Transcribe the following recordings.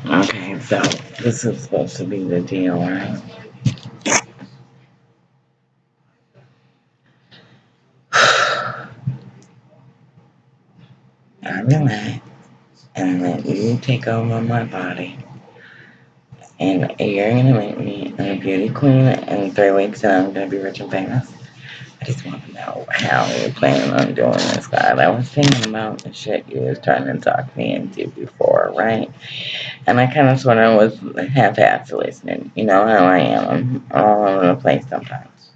Okay, so this is supposed to be the deal, right? I relax and let you take over my body. And you're gonna make me a beauty queen in 3 weeks and I'm gonna be rich and famous. I just want to know how you're planning on doing this, God. I was thinking about the shit you was trying to talk me into before, right? And I kind of sort of was half-assed listening. You know how I am. I'm all over the place sometimes.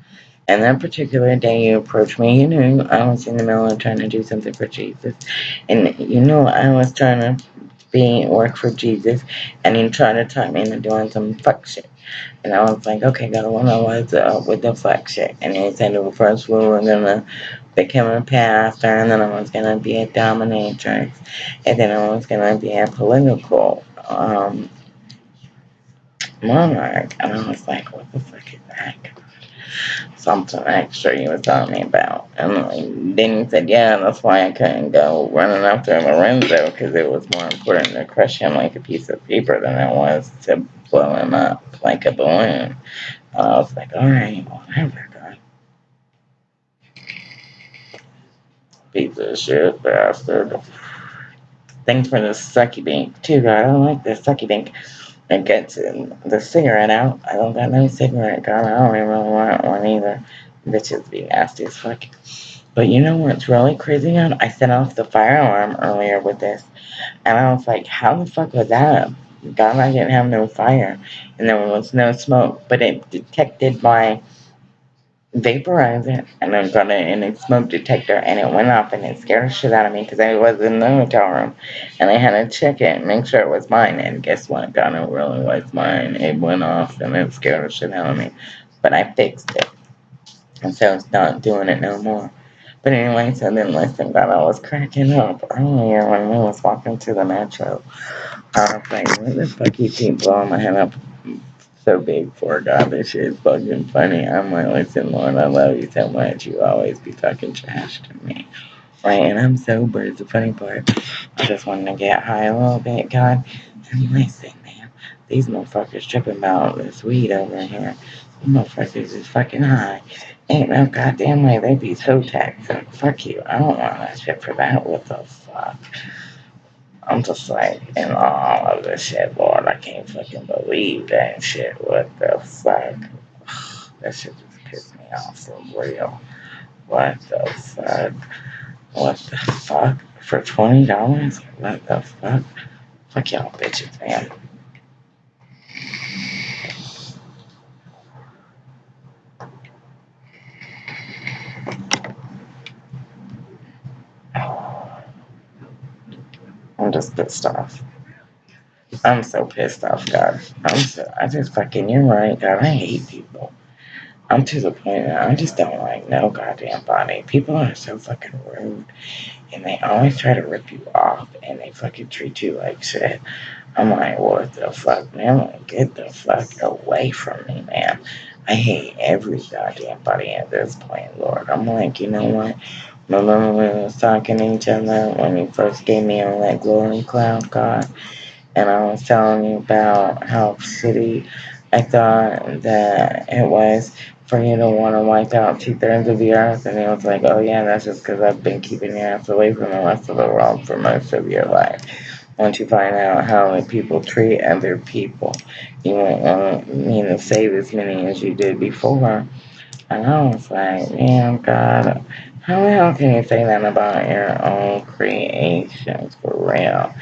And that particular day you approached me, you knew I was in the middle of trying to do something for Jesus. And you know I was trying to work for Jesus. And you tried to talk me into doing some fuck shit. And I was like, okay, God, what I was with the fuck shit. And he said, well, first we were going to become a pastor, and then I was going to be a dominatrix, and then I was going to be a political monarch. And I was like, what the fuck is that? Something extra you were telling me about. And then he said, yeah, that's why I couldn't go running after Lorenzo, because it was more important to crush him like a piece of paper than it was to blow him up like a balloon. I was like, alright, whatever, God. Piece of shit, bastard. Thanks for the sucky bank, too, God. I don't like this sucky bank. It gets the cigarette out. I don't got no cigarette, God. I don't even really want one either. Bitches be nasty as fuck. But you know what's really crazy, God? I set off the fire alarm earlier with this. And I was like, how the fuck was that? God, I didn't have no fire. And there was no smoke. But it detected my vaporizer and then got it in a smoke detector and it went off and it scared the shit out of me because I was in the hotel room and I had to check it and make sure it was mine, and guess what? God, it really was mine. It went off and it scared the shit out of me. But I fixed it. And so it's not doing it no more. But anyway, so then listen, God, I was cracking up earlier when we was walking to the metro. I was like, what the fuck you keep blowing my head up so big for, God? This shit is fucking funny. I'm like, listen, Lord, I love you so much. You always be talking trash to me. Right? And I'm sober. It's the funny part. I just wanted to get high a little bit, God. And listen, man, these motherfuckers tripping about this weed over here. These motherfuckers is fucking high. Ain't no goddamn way they be so taxing. Fuck you. I don't want that shit for that. What the fuck? I'm just like in awe of this shit, Lord. I can't fucking believe that shit. What the fuck? That shit just pissed me off for real. What the fuck? What the fuck? For $20? What the fuck? Fuck y'all bitches, man. I'm just pissed off. I'm so pissed off, God. I just fucking, you're right, God. I hate people. I'm to the point that I just don't like no goddamn body. People are so fucking rude. And they always try to rip you off. And they fucking treat you like shit. I'm like, what the fuck, man? Like, get the fuck away from me, man. I hate every goddamn body at this point, Lord. I'm like, you know what? Remember when we was talking to each other when you first gave me on that glory cloud, God? And I was telling you about how shitty I thought that it was for you to want to wipe out 2/3 of the earth. And he was like, oh yeah, that's just because I've been keeping your ass away from the rest of the world for most of your life. Once you find out how people treat other people, you won't want me to save as many as you did before. And I was like, man, God, how the hell can you say that about your own creations for real?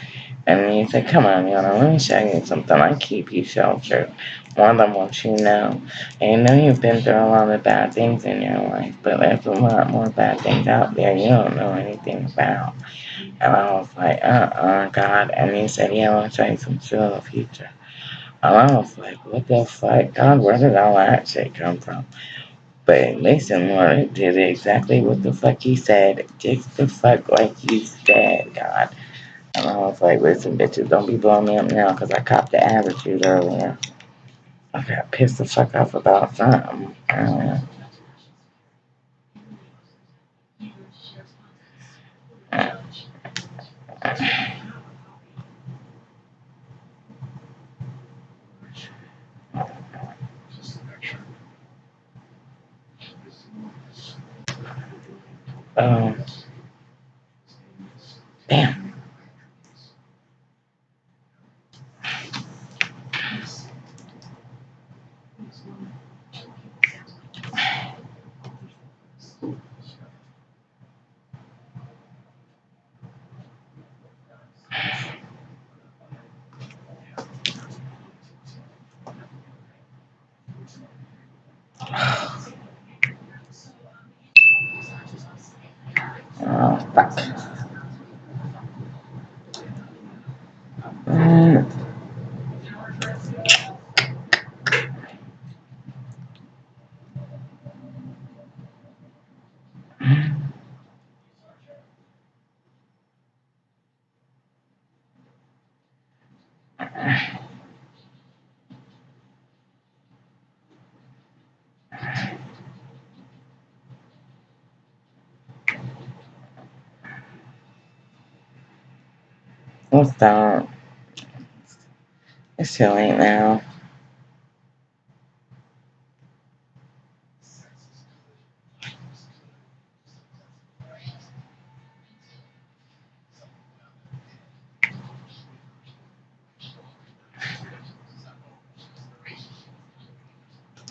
And he said, come on, Yannah, let me show you something. I keep you sheltered more than what you know. And you know you've been through a lot of bad things in your life, but there's a lot more bad things out there you don't know anything about. And I was like, God. And he said, yeah, I'll show you some shit in the future. And I was like, what the fuck? God, where did all that shit come from? But listen, Lord, it did exactly what the fuck he said. Just the fuck like you said, God. And I was like, listen, bitches, don't be blowing me up now because I copped the attitude earlier. I got pissed the fuck off about something. Um, damn. Oh, fuck. Mm. Let's stop. It's too late now.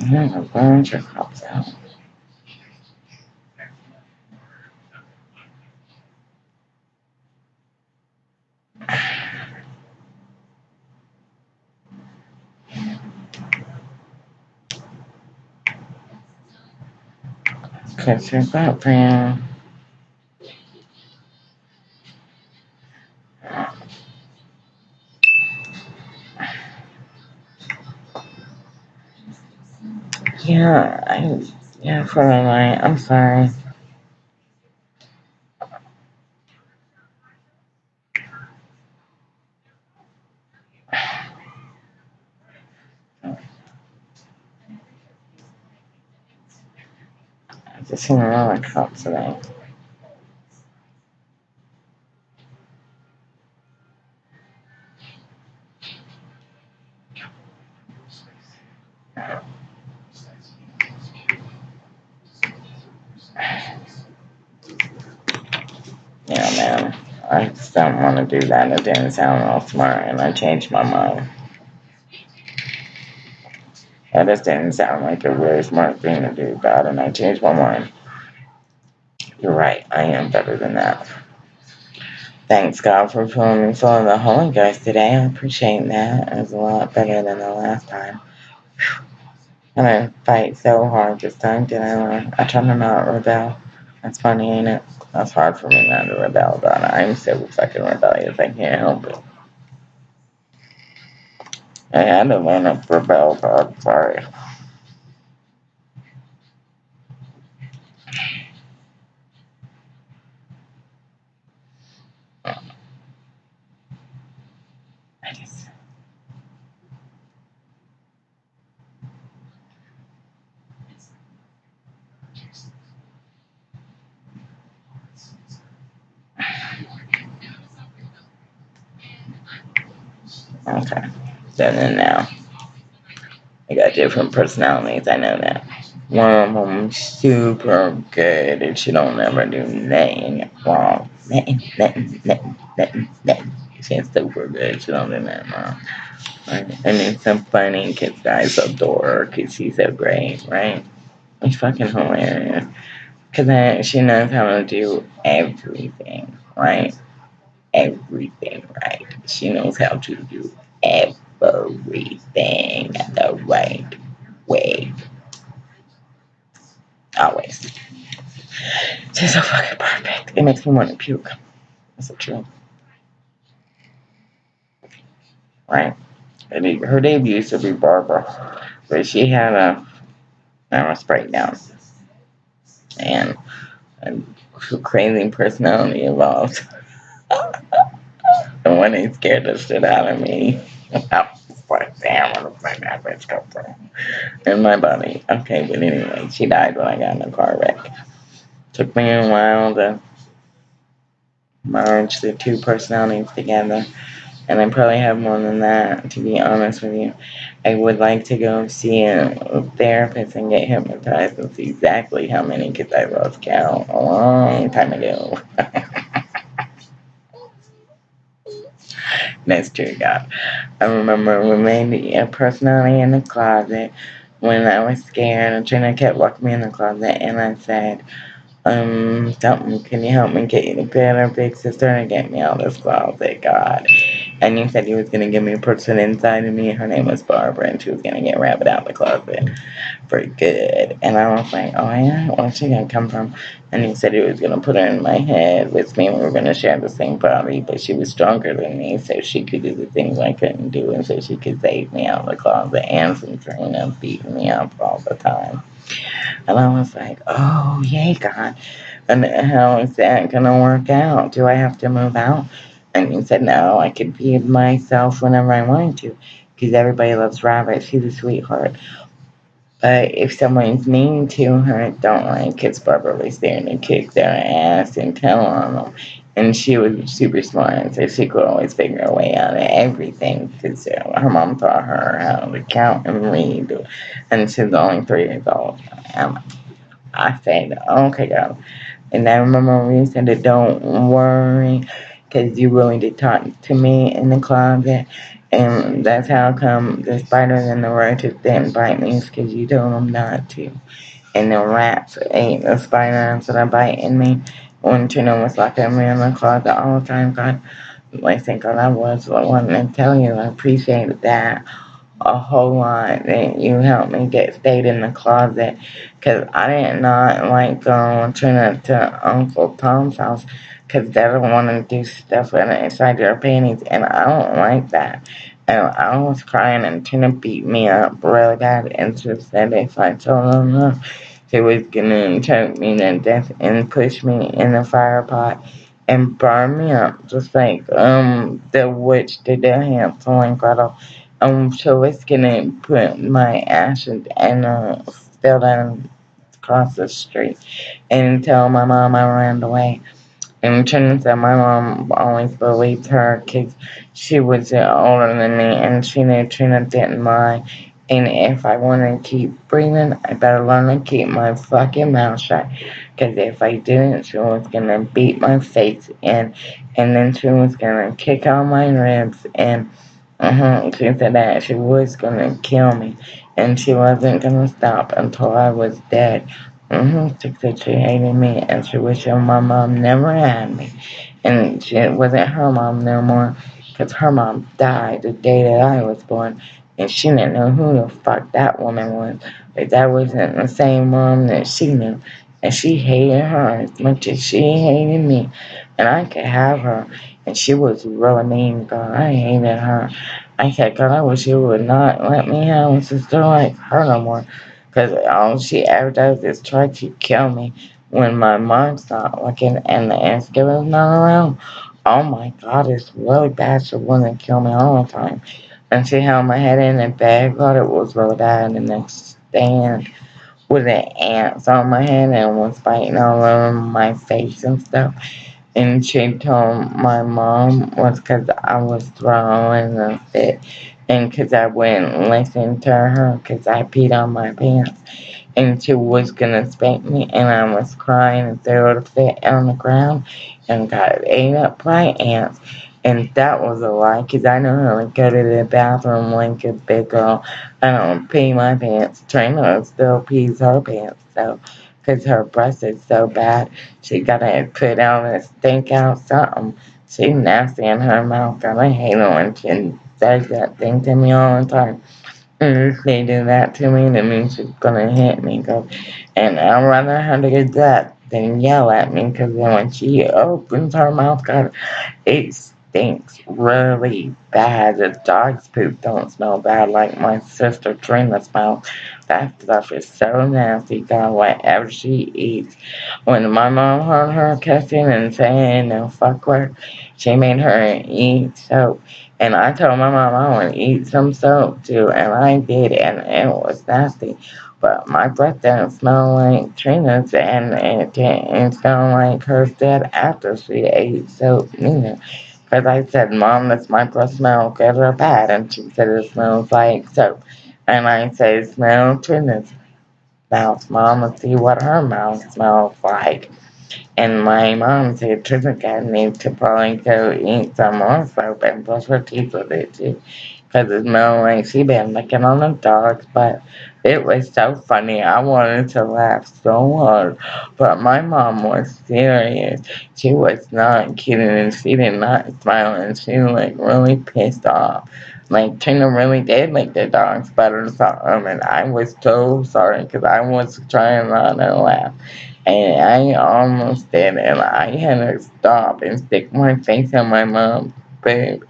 I'm gonna burn your cups out. Cut your butt, Fran. Yeah, for the night. I'm sorry. I just seen a lot of cups today. Yeah, man. I just don't want to do that. It didn't sound real smart, and I changed my mind. That just didn't sound like a really smart thing to do, God, and I changed my mind. You're right. I am better than that. Thanks, God, for filling me full of the Holy Ghost today. I appreciate that. It was a lot better than the last time. I'm gonna fight so hard this time, did I learn? I tried to not rebel. That's funny, ain't it? That's hard for me not to rebel, God. I'm so fucking rebellious, I can't help it. I had to learn to rebel, God. Sorry. I just... Okay. Then now. I got different personalities, I know that. One of them super good and she don't ever do nothing wrong. Nothing. She's super good. She don't do nothing wrong. Right? And then some funny kids guys adore her because she's so great, right? It's fucking hilarious. Because she knows how to do everything, right? Everything, right? She knows how to do everything the right way. Always. She's so fucking perfect. It makes me want to puke. That's the truth. Right? Her debut used to be Barbara, but she had a nervous breakdown and a crazy personality involved. And when they scared the shit out of me, I was like, damn, where the fuck that bitch come from? In my body. Okay, but anyway, she died when I got in a car wreck. Took me a while to merge the two personalities together. and I probably have more than that, to be honest with you. I would like to go see a therapist and get hypnotized and see exactly how many kids I lost count a long time ago. That's true, God. I remember we made a personality in the closet when I was scared, and Trina kept walking me in the closet, and I said, something, can you help me get our big sister and get me out of this closet, God? And you said you was going to give me a person inside of me. Her name was Barbara, and she was going to get Rabbit out of the closet for good. And I was like, oh yeah, where's she going to come from? And you said he was going to put her in my head with me, and we were going to share the same body, but she was stronger than me, so she could do the things I couldn't do, and so she could save me out of the closet and from Trina beating me up all the time. And I was like, oh, yay, God. And how is that going to work out? Do I have to move out? And he said, no, I could be myself whenever I wanted to, because everybody loves Rabbit. She's a sweetheart. But if someone's mean to her, don't like, because Barbara was there to kick their ass and tell on them. And she was super smart, so she could always figure a way out of everything, because her mom taught her how to count and read, and she's only 3 years old. I said, okay, girl. And I remember when you said, don't worry, because you really did talk to me in the closet. And that's how come the spiders and the roaches didn't bite me, because you told them not to. And the rats ate the spiders that are biting me when Trina was locking me in the closet all the time. God, I think God, I was wanting to tell you I appreciated that a whole lot that you helped me get stayed in the closet, because I did not like going to Uncle Tom's house, because they don't want to do stuff inside your panties, and I don't like that. And I was crying, and Tina beat me up really bad, and she said if I told her no, she was gonna choke me to death and push me in the fire pot and burn me up, just like the witch did to Hansel and Gretel. She was gonna put my ashes and spill down across the street and tell my mom I ran away. And turns out my mom always believed her because she was older than me, and she knew Trina didn't lie. And if I want to keep breathing, I better learn to keep my fucking mouth shut. Because if I didn't, she was going to beat my face in, and then she was going to kick out my ribs, and she said that she was going to kill me, and she wasn't going to stop until I was dead. She said she hated me, and she wished my mom never had me. And it wasn't her mom no more, because her mom died the day that I was born, and she didn't know who the fuck that woman was. But that wasn't the same mom that she knew. And she hated her as much as she hated me. And I could have her. And she was really mean, God. I hated her. I said, God, I wish you would not let me have a sister like her no more. Because all she ever does is try to kill me when my mom's not looking and the Thanksgiving's not around. Oh my God, it's really bad. She wanted to kill me all the time. And she held my head in a bag. God, it was really bad. And then stand with the ants on my head and was biting all over my face and stuff. And she told my mom was because I was throwing a fit and because I wouldn't listen to her because I peed on my pants. And she was going to spank me, and I was crying and threw a fit on the ground and got ate up by ants. And that was a lie, because I know how to go to the bathroom like a big girl. I don't pee my pants. Trina still pees her pants, so, because her breath is so bad. She gotta put out a stink out something. She's nasty in her mouth, and I hate her when she says that thing to me all the time. And if they do that to me, that means she's gonna hit me. And I'd rather her to get that than yell at me, because then when she opens her mouth, God, it stinks really bad. The dog's poop don't smell bad like my sister Trina's mouth. That stuff is so nasty, God, whatever she eats. When my mom heard her cussing and saying no fuck word, she made her eat soap. And I told my mom I want to eat some soap too, and I did, and it was nasty. But my breath didn't smell like Trina's, and it didn't smell like hers did after she ate soap neither. Because I said, Mom, does my breath smell good or bad? And she said, it smells like soap. And I said, smell Trina's mouth, Mom, and see what her mouth smells like. And my mom said, Trina needs to probably go eat some more soap and brush her teeth with it too. Because it smelled like she been licking on the dogs. But it was so funny. I wanted to laugh so hard. But my mom was serious. She was not kidding and she did not smile and she was like really pissed off. Like Trina really did lick the dog's butt or something. And I was so sorry because I was trying not to laugh. And I almost did, and I had to stop and stick my face on my mom's boob.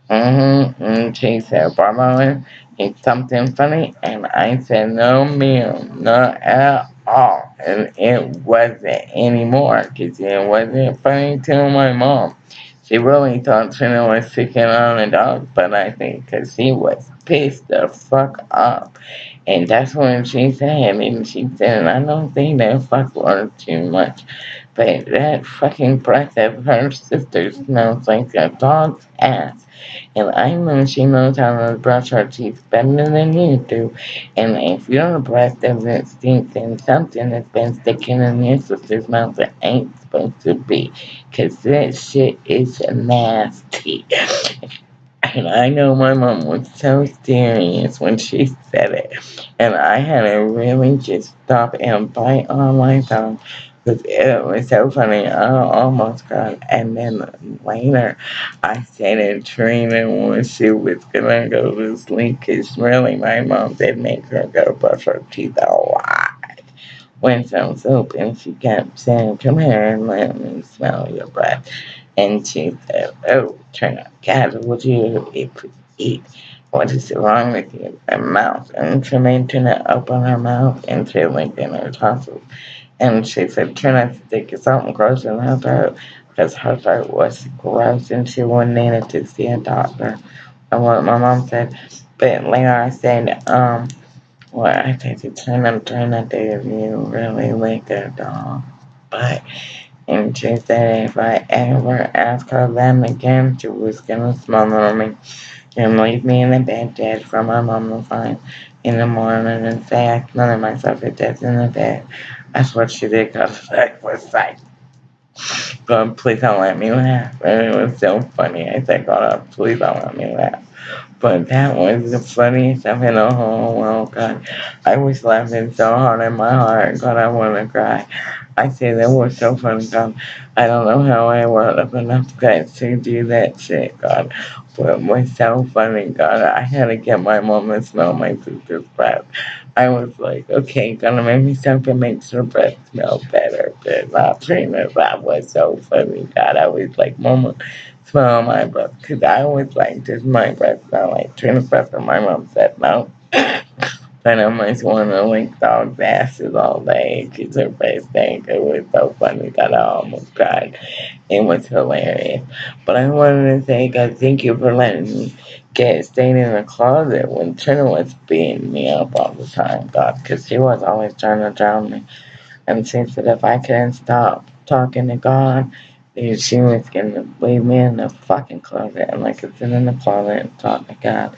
And she said, Barbara, it's something funny. And I said, no, ma'am, not at all. And it wasn't anymore because it wasn't funny to my mom. She really thought Trina was sticking on the dog, but I think because she was pissed the fuck off. And that's when she said, and she said, I don't think that fuck was too much. But that fucking breath of her sister smells like a dog's ass. And I know she knows how to brush her teeth better than you do. And if your breath doesn't stink, then something has been sticking in your sister's mouth that ain't supposed to be. 'Cause that shit is nasty. And I know my mom was so serious when she said it. And I had to really just stop and bite on my tongue because it was so funny. I almost cried. And then later, I said to Trina when she was going to go to sleep because really my mom did make her go brush her teeth a lot with some soap. And she kept saying, come here and let me smell your breath. And she said, oh, Trina, God, would you eat? What is wrong with your mouth? And she made Trina open her mouth and she licked in her tonsils. And she said, Trina, stick something gross in her throat because her throat was gross and she needed to see a doctor. And what my mom said. But later I said, well, I said to Trina, did you really lick a dog? But and she said if I ever asked her that again, she was gonna smother me and leave me in the bed dead for my mom to find in the morning and say I smothered myself to death in the bed. That's what she did because I was like, God, please don't let me laugh. And it was so funny. I said, God, please don't let me laugh. But that was the funniest stuff in the whole world, God. I was laughing so hard in my heart, God, I want to cry. I said, that was so funny, God. I don't know how I worked up enough guts to do that shit, God. But it was so funny, God. I had to get my mom to smell my sister's breath. I was like, okay, gonna make me something makes her breath smell better. But not Trina. That was so funny, God. I was like, Mama, smell my breath. Because I was like, does my breath smell like Trina's breath? And my mom said, no. And I almost want to lick dog's asses all day. Because her breath stank. It was so funny that I almost cried. It was hilarious. But I wanted to say, God, thank you for letting me get staying in the closet when Trina was beating me up all the time, God. Because she was always trying to drown me. And she said if I couldn't stop talking to God, then she was going to leave me in the fucking closet. And I could sit in the closet and talk to God.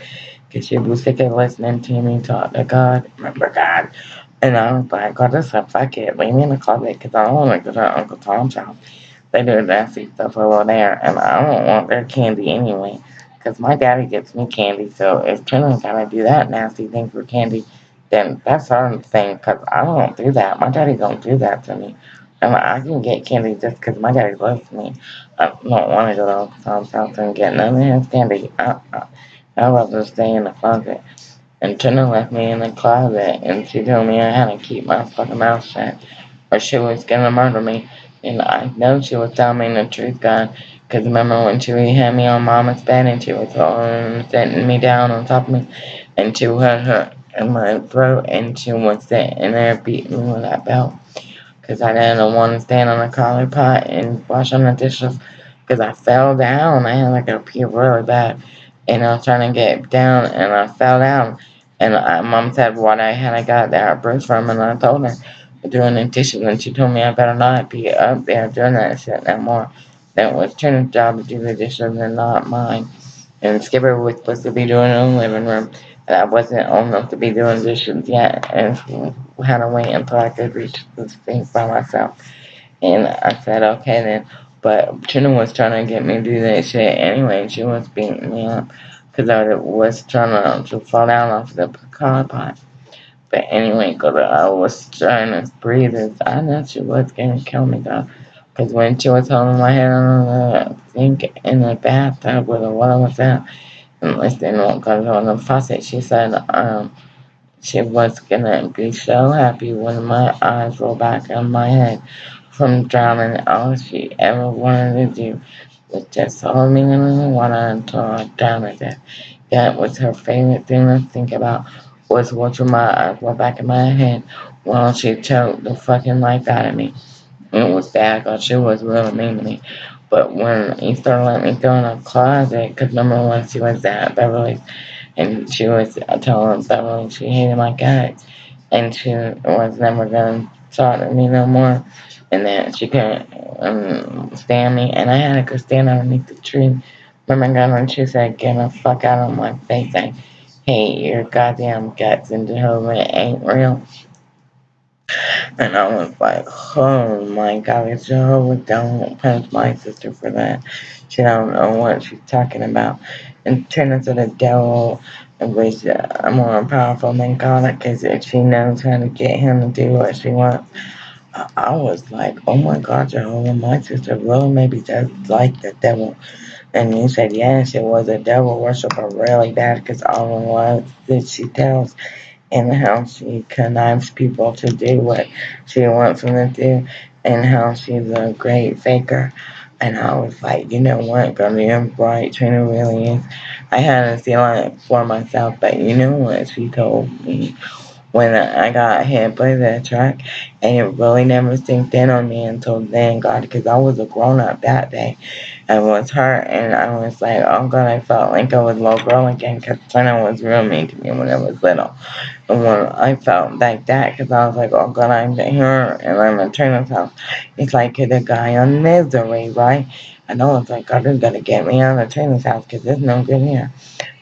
Because she was sick of listening to me talk to God. Remember God? And I was like, God, this is fuck it. Leave me in the closet because I don't want to go to Uncle Tom's house. They do nasty stuff over there. And I don't want their candy anyway. Because my daddy gets me candy. So if Trina's got to do that nasty thing for candy, then that's her thing, because I don't do that. My daddy don't do that to me. And I can get candy just because my daddy loves me. I don't want to go to Uncle Tom's house and get none of his candy. I'd rather stay in the closet. And Trina left me in the closet, and she told me I had to keep my fucking mouth shut, or she was gonna murder me. And I know she was telling me the truth, God. Because remember when she had me on Mama's bed and she was sitting me down on top of me, and she had her in my throat, and she was sitting there beating me with that belt. Because I didn't want to stand on the coffee pot and wash on the dishes. Because I fell down. I had like a pee really bad. And I was trying to get down, and I fell down. And Mom said what I had, I got that bruise from, and I told her doing the dishes, and she told me I better not be up there doing that shit no more. That was Trina's job to do the dishes and not mine. And Skipper was supposed to be doing it in the living room, and I wasn't old enough to be doing dishes yet, and had to wait until I could reach the sink by myself. And I said, okay then. But Trina was trying to get me to do that shit anyway. She was beating me up because I was trying to fall down off the car pot. But anyway, cause I was trying to breathe, and I know she was gonna kill me though. Cause when she was holding my head on the sink in the bathtub where the water was at, and listening cause on the faucet, she said, she was gonna be so happy when my eyes rolled back on my head from drowning. All she ever wanted to do was just hold me in the water until I drowned to death. That was her favorite thing to think about, was watching my eyes roll back in my head while she choked the fucking life out of me. It was bad because she was really mean to me. But when he started letting me go in a closet, because remember when she was at Beverly's, and she was telling Beverly she hated my guts, and she was never going to talk to me no more, and that she couldn't stand me, and I had to go stand underneath the tree. Remember God when she said, "Get the fuck out of my face, I hate your goddamn guts, and Jehovah ain't real." And I was like, oh my God, it's Jehovah, don't punish my sister for that. She don't know what she's talking about. And turn into the devil, which more powerful than God, because if she knows how to get him to do what she wants. I was like, oh my God, Jehovah, my sister really maybe does like the devil. And you said, yes, it was a devil worshiper really bad, because all it was that she tells and how she connives people to do what she wants them to do, and how she's a great faker. And I was like, you know what, girl, you're right, Trina really is. I had to see it for myself, but you know what she told me when I got hit by the truck, and it really never sinked in on me until then, God, because I was a grown up that day. I was hurt, and I was like, oh God, I felt like I was a little girl again, because Trina was real mean to me when I was little. And when I felt like that, because I was like, oh God, I'm here, and I'm in Trina's house. It's like the guy on Misery, right? And I was like, God, you gotta get me out of Trina's house, because there's no good here.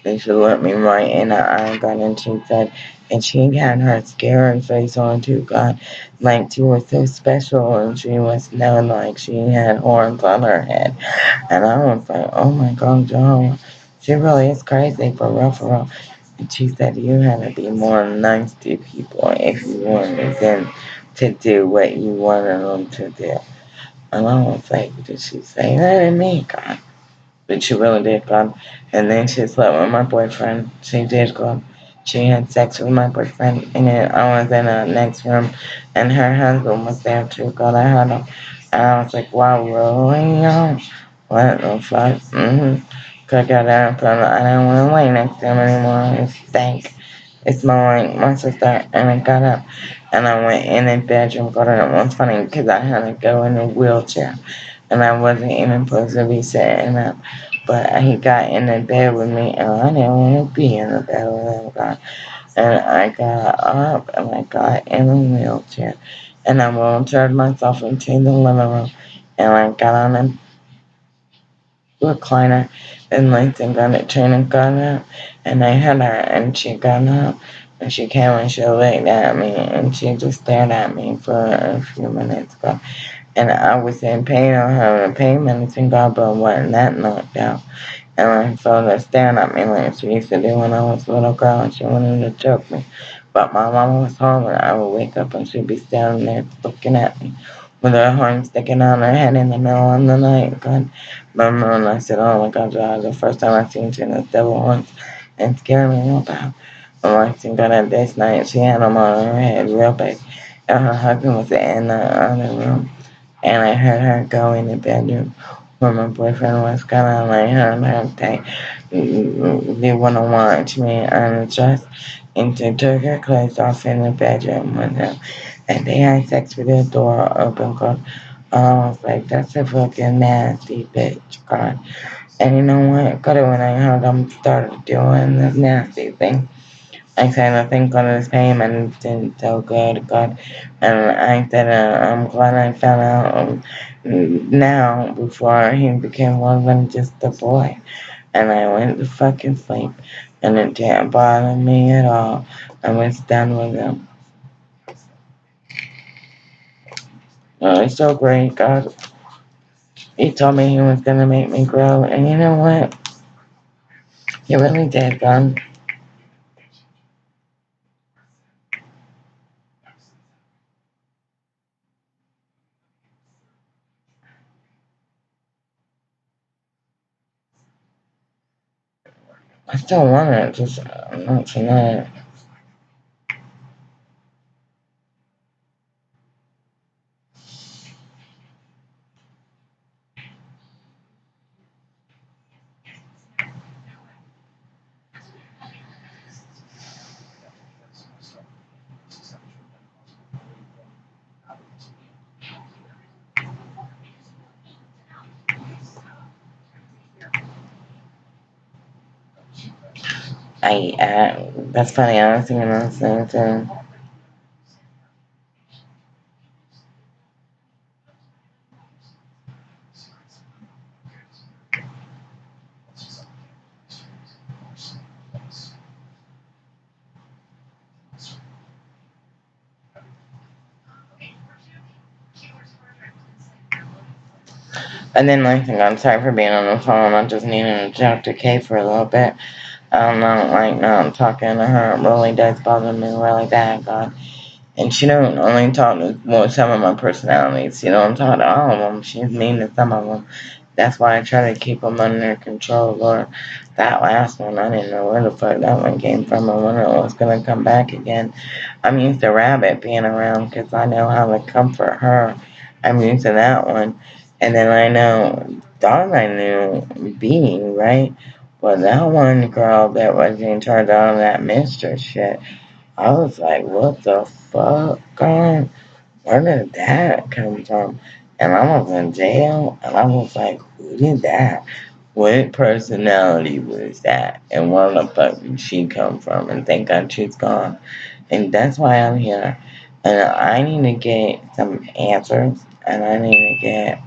Then she looked me right in the eye, God, and she said, and she had her scared face on too, God. Like she was so special, and she was known like she had horns on her head. And I was like, oh my God, Jehovah. She really is crazy, for real, for real. And she said you had to be more nice to people if you wanted them to do what you wanted them to do. And I was like, did she say that to me, God? But she really did, God. And then she slept with my boyfriend. She did, God. She had sex with my boyfriend. And then I was in the next room, and her husband was there too, God. I heard him. And I was like, wow, really? What the fuck? Mm-hmm. Cause I got up, and I didn't want to lay next to him anymore. It stank. It smelled like my sister. And I got up, and I went in the bedroom. God, and it was funny because I had to go in a wheelchair, and I wasn't even supposed to be sitting up. But he got in the bed with me, and I didn't want to be in the bed with him, God. And I got up, and I got in a wheelchair, and I wheelchaired myself into the living room, and I got on a recliner, and Langston got it, Trina got up, and I hit her, and she got up, and she came and she looked at me, and she just stared at me for a few minutes, God. And I was in pain on her pain medicine, God, but wasn't that knocked out. And I felt her staring at me like she used to do when I was a little girl, and she wanted to choke me. But my mama was home, and I would wake up and she'd be standing there looking at me with her horn sticking out her head in the middle of the night. God, remember when I said, oh my God, that was the first time I seen Tina's devil horns and scared me real bad. And I seen God at this night, she had them on her head real big, and her husband was in the other room. And I heard her go in the bedroom where my boyfriend was, kind of like her say, they want to watch me undressed, and she took her clothes off in the bedroom with him. And they had sex with the door open, cause I was like, that's a fucking nasty bitch, God. And you know what? God, when I heard them started doing this nasty thing, I said, I thank God this pain and didn't tell God. And I said, I'm glad I found out now before he became more than just a boy. And I went to fucking sleep. And it didn't bother me at all. I was done with him. It's so great, God. He told me he was going to make me grow. And you know what? He really did, God. I still want it, just not tonight. That's funny, I was thinking the same thing. And then my thing, I'm sorry for being on the phone, I just needed to talk to Kay for a little bit. I don't know, like, now talking to her really does bother me really bad, God. And she don't only talk to some of my personalities. She don't talk to all of them. She's mean to some of them. That's why I try to keep them under control, Lord. That last one, I didn't know where the fuck that one came from or when it was going to come back again. I'm used to Rabbit being around because I know how to comfort her. I'm used to that one. And then I know Dawn I knew being, right? But that one girl that was in charge of all that mistress shit, I was like, what the fuck, God? Where did that come from? And I was in jail, and I was like, who did that? What personality was that? And where the fuck did she come from? And thank God she's gone. And that's why I'm here. And I need to get some answers, and I need to get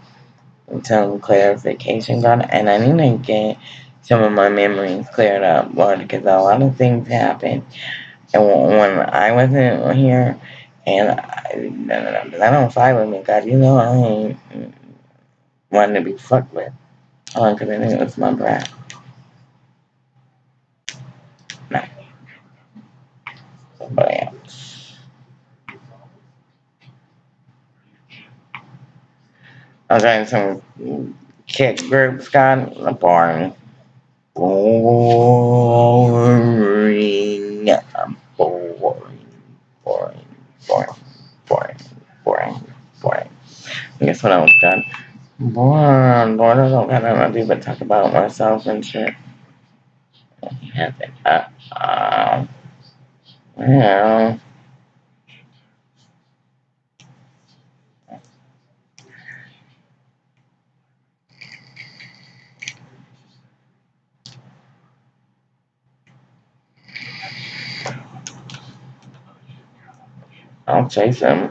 some clarification, God, and I need to get some of my memories cleared up, Lord, because a lot of things happen. And when I wasn't here, and I don't fight with me, God. You know I ain't wanting to be fucked with. Because I think it was my brat. No, but yeah. I was in some kid groups, God. Boring. Boring. Boring. Boring. Boring. Boring. Boring. Boring. And guess what else, God? Boring. Bored. I don't got nothing to do but talk about myself and shit. Happen. Well, I'll chase him.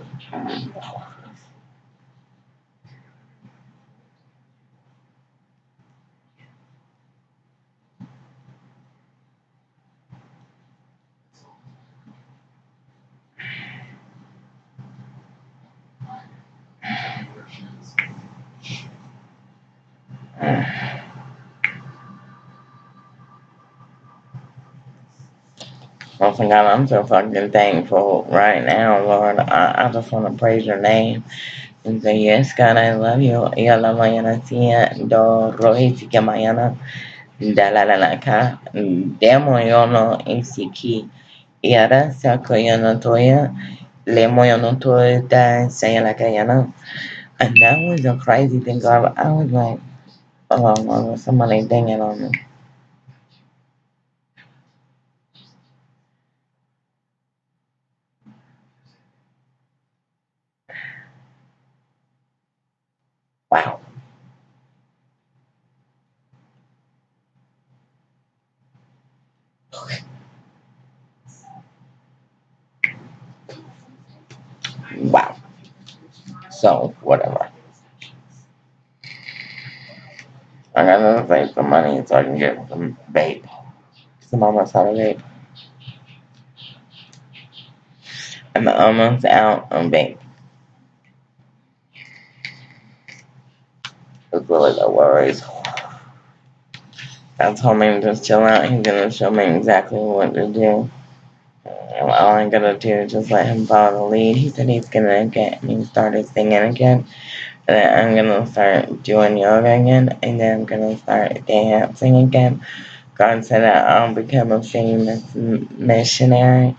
Oh, God, I'm so fucking thankful right now, Lord. I just want to praise your name and say, yes, God, I love you. Yalla Mayana Sia, Do Rohiti Mayana, Dalalaka, Demo Yono Isiki, Yara Sahkeyah no Toya, Lemo Yono Toya, Sayalakayana. And that was a crazy thing, God. I was like, oh, Lord, somebody dinging on me. Wow. Wow. So, whatever. I gotta save some money so I can get some vape. Some almost out of vape. I'm almost out on vape. It's really no worries. I told him to just chill out. He's gonna show me exactly what to do. All I'm gonna do is just let him follow the lead. He said he's gonna get me started singing again. And then I'm gonna start doing yoga again. And then I'm gonna start dancing again. God said that I'll become a famous missionary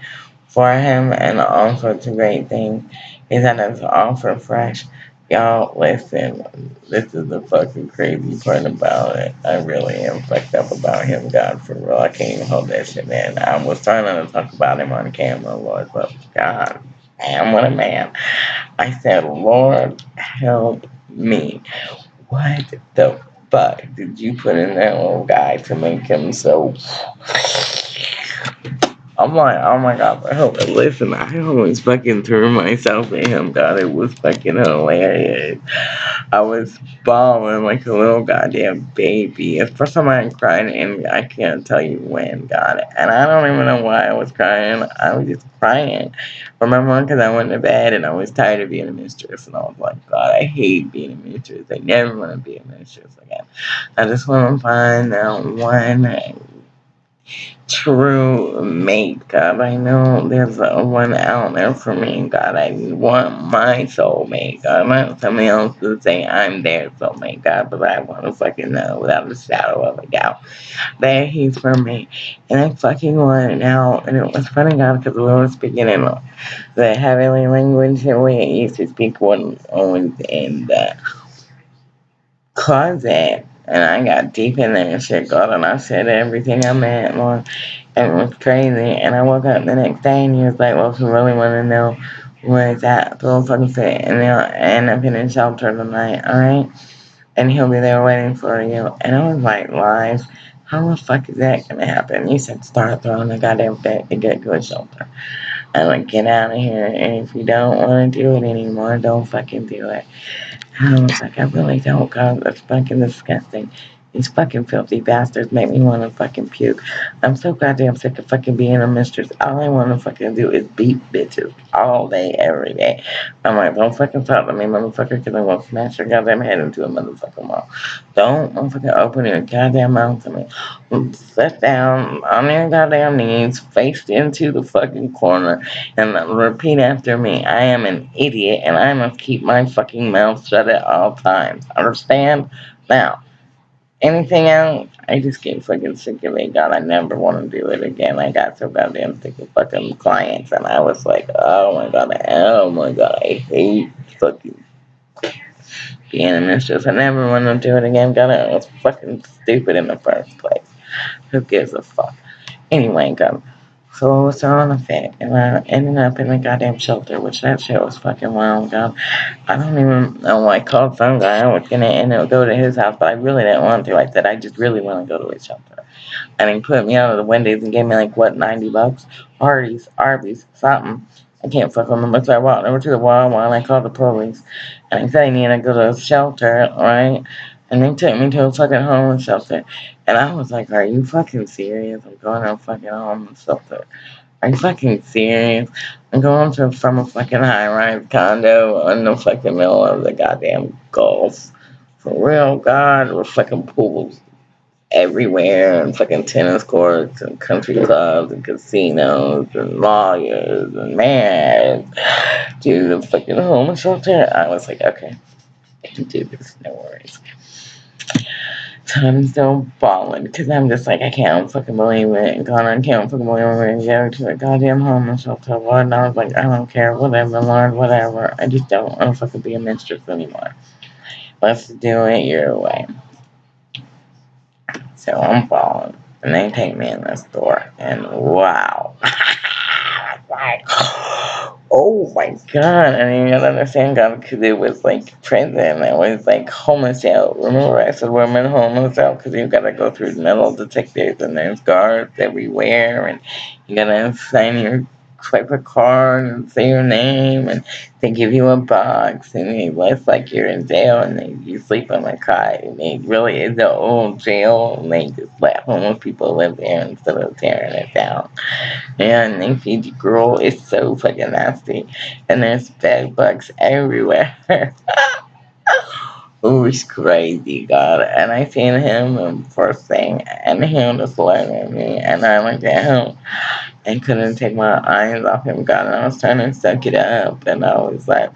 for him and all sorts of great things. He said it's all for fresh. Y'all, listen, this is the fucking crazy part about it. I really am fucked up about him, God, for real. I can't even hold that shit, man. I was trying not to talk about him on camera, Lord, but God, damn, what a man. I said, Lord, help me. What the fuck did you put in that little guy to make him so... I'm like, oh my God, listen, I almost fucking threw myself at him, God, it was fucking hilarious. I was bawling like a little goddamn baby. It's the first time I cried, and I can't tell you when, God, and I don't even know why I was crying. I was just crying. Remember, because I went to bed, and I was tired of being a mistress, and I was like, God, I hate being a mistress. I never want to be a mistress again. I just want to find that one true mate, God. I know there's one out there for me, God. I want my soulmate, God. Not somebody else to say I'm their soulmate, God, but I want to fucking know without a shadow of a doubt that he's for me. And I fucking want it now. And it was funny, God, because we were speaking in the heavenly language that we used to speak one always in the closet. And I got deep in there and shit, God, and I said everything I meant, Lord. And it was crazy. And I woke up the next day and he was like, well, if you really want to know where it's at, go fucking sit. And they'll end up in a shelter tonight, alright? And he'll be there waiting for you. And I was like, lies. How the fuck is that gonna happen? You said start throwing the goddamn fit to get to a shelter. I'm like, get out of here. And if you don't want to do it anymore, don't fucking do it. I was like, I really don't, God. That's fucking disgusting. These fucking filthy bastards make me want to fucking puke. I'm so goddamn sick of fucking being a mistress. All I want to fucking do is beat bitches all day, every day. I'm like, don't fucking talk to me, motherfucker, because I'm going to smash your goddamn head into a motherfucking wall. Don't motherfucking open your goddamn mouth to me. Sit down on your goddamn knees, faced into the fucking corner, and repeat after me. I am an idiot, and I must keep my fucking mouth shut at all times. Understand? Now, anything else? I just get fucking sick of it, God. I never want to do it again. I got so goddamn sick of fucking clients, and I was like, oh my God, I hate fucking being a mistress. I never want to do it again, God. It was fucking stupid in the first place. Who gives a fuck? Anyway, God. So I was throwing a fit, and I ended up in a goddamn shelter, which that shit was fucking wild, God. I don't even know why I called some guy. I was gonna end up go to his house, but I really didn't want to. I said, I just really want to go to a shelter. And he put me out of the windows and gave me like, what, $90? Arby's, something. I can't fucking remember. So I walked over to the wall and I called the police. And I said I needed to go to a shelter, right? And they took me to a fucking homeless shelter. And I was like, are you fucking serious? I'm going to a fucking homeless shelter. Are you fucking serious? I'm going from a fucking high-rise condo in the fucking middle of the goddamn Gulf. For real, God, with fucking pools everywhere and fucking tennis courts and country clubs and casinos and lawyers and mayors to the fucking homeless shelter. I was like, okay, I can do this, no worries. So I'm still balling because I'm just like, I can't fucking believe it. And God, I can't fucking believe we're going to go to a goddamn homeless shelter, Lord. And I was like, I don't care, whatever, Lord, whatever. I just don't want to fucking be a mistress anymore. Let's do it your way. So I'm falling, and they take me in the store, and wow. Like, oh my God, I didn't even understand God, because it was like prison, it was like homeless out. Remember I said women homeless out, because you gotta go through metal detectors, and there's guards everywhere, and you gotta sign your swipe a card and say your name, and they give you a box, and it's like you're in jail, and you sleep on a cot, and it really is the old jail, and they just let homeless people live there instead of tearing it down. And they feed you gruel. It's so fucking nasty, and there's bed bugs everywhere. Oh, it's crazy, God. And I seen him first thing, and he was just looking at me, and I looked at him and couldn't take my eyes off him, God. And I was trying to suck it up, and I was like,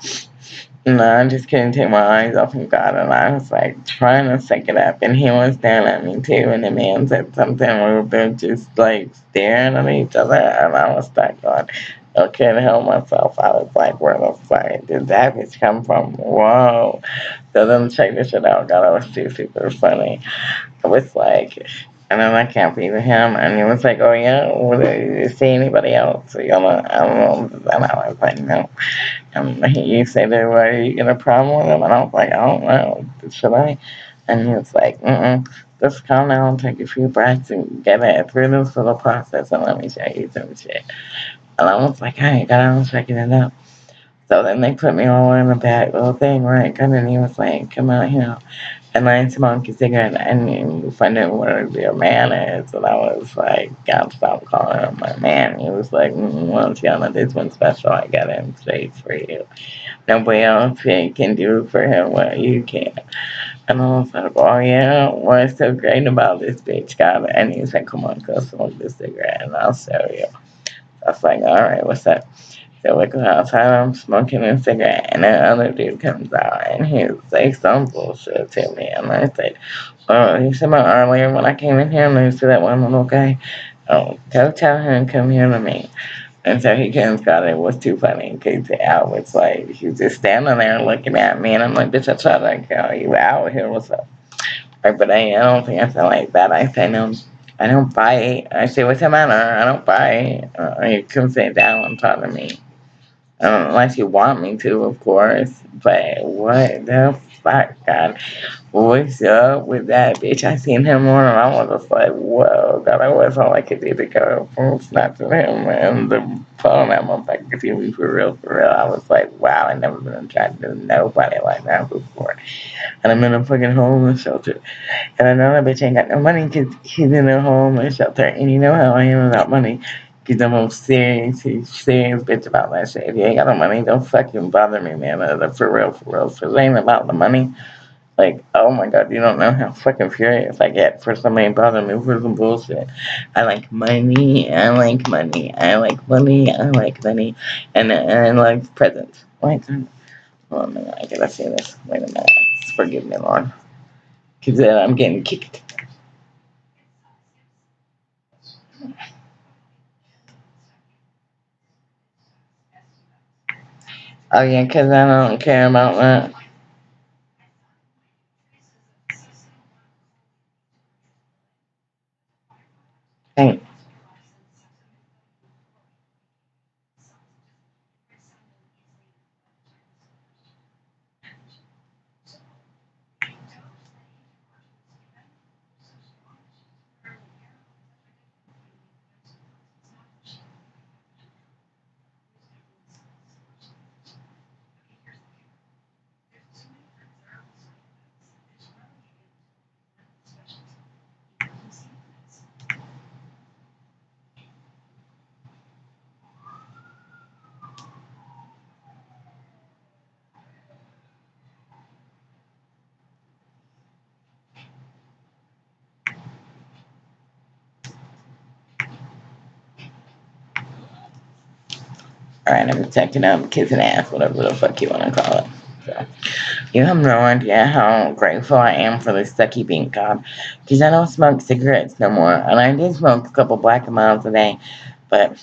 no, I just couldn't take my eyes off him, God. And I was like trying to suck it up, and he was staring at me too. And the man said something, we were both just like staring at each other, and I was stuck on. I couldn't help myself. I was like, where the fuck did that bitch come from? Whoa. So then check this shit out. God, it was too super funny. It was like, and then I can't believe him. And he was like, oh yeah, well, did you see anybody else? So, I don't know. And I was like, no. And he said, well, are you get a problem with him? And I was like, I don't know. Should I? And he was like, just calm down, take a few breaths, and get it through this little process, and let me show you some shit. And I was like, hey, God, I'm checking it out. So then they put me all in the back little thing, right? And then he was like, come out here and I smoke a cigarette and you find out what your man is. And I was like, God, stop calling him my man. He was like, well, Yannah, this one's special. I got him straight for you. Nobody else can do for him what you can. And I was like, oh yeah, what's so great about this bitch, God? And he was like, come on, go smoke this cigarette and I'll show you. I was like, all right, what's up? So we go outside, I'm smoking a cigarette, and that other dude comes out, and he say some bullshit to me, and I said, oh, you said earlier when I came in here, and I said that one little guy, oh, go tell him come here to me. And so he comes out, it was too funny, because I was like, he was just standing there looking at me, and I'm like, bitch, I tried to call you out here, what's up? Right, but I don't think I sound like that. I say, no, I don't bite. I say, what's the matter? I don't bite. You come sit down and talk to me. Unless you want me to, of course. But what the fuck, God? What's up with that bitch? I seen him on and I was just like, whoa, God, I was all I could do to go from snatching him and the phone at my back to me for real, for real. I was like, wow, I never been attracted to nobody like that before. And I'm in a fucking homeless shelter. And another bitch ain't got no money because he's in a homeless shelter. And you know how I am without money. Because I'm a serious bitch about that shit. If you ain't got no money, don't fucking bother me, man. For real, for real. So it ain't about the money. Like, oh my God, you don't know how fucking furious I get for somebody bothering me for some bullshit. I like money, I like money, I like money, I like money, and I like presents. Like, oh no, I gotta say this. Wait a minute. Forgive me, Lord. Because I'm getting kicked. Oh yeah, because I don't care about that. Hey, alright, I'm checking out kissing ass, whatever the fuck you want to call it. So, you have no idea how grateful I am for this sucky bean God. Because I don't smoke cigarettes no more. And I did smoke a couple black and miles a day. But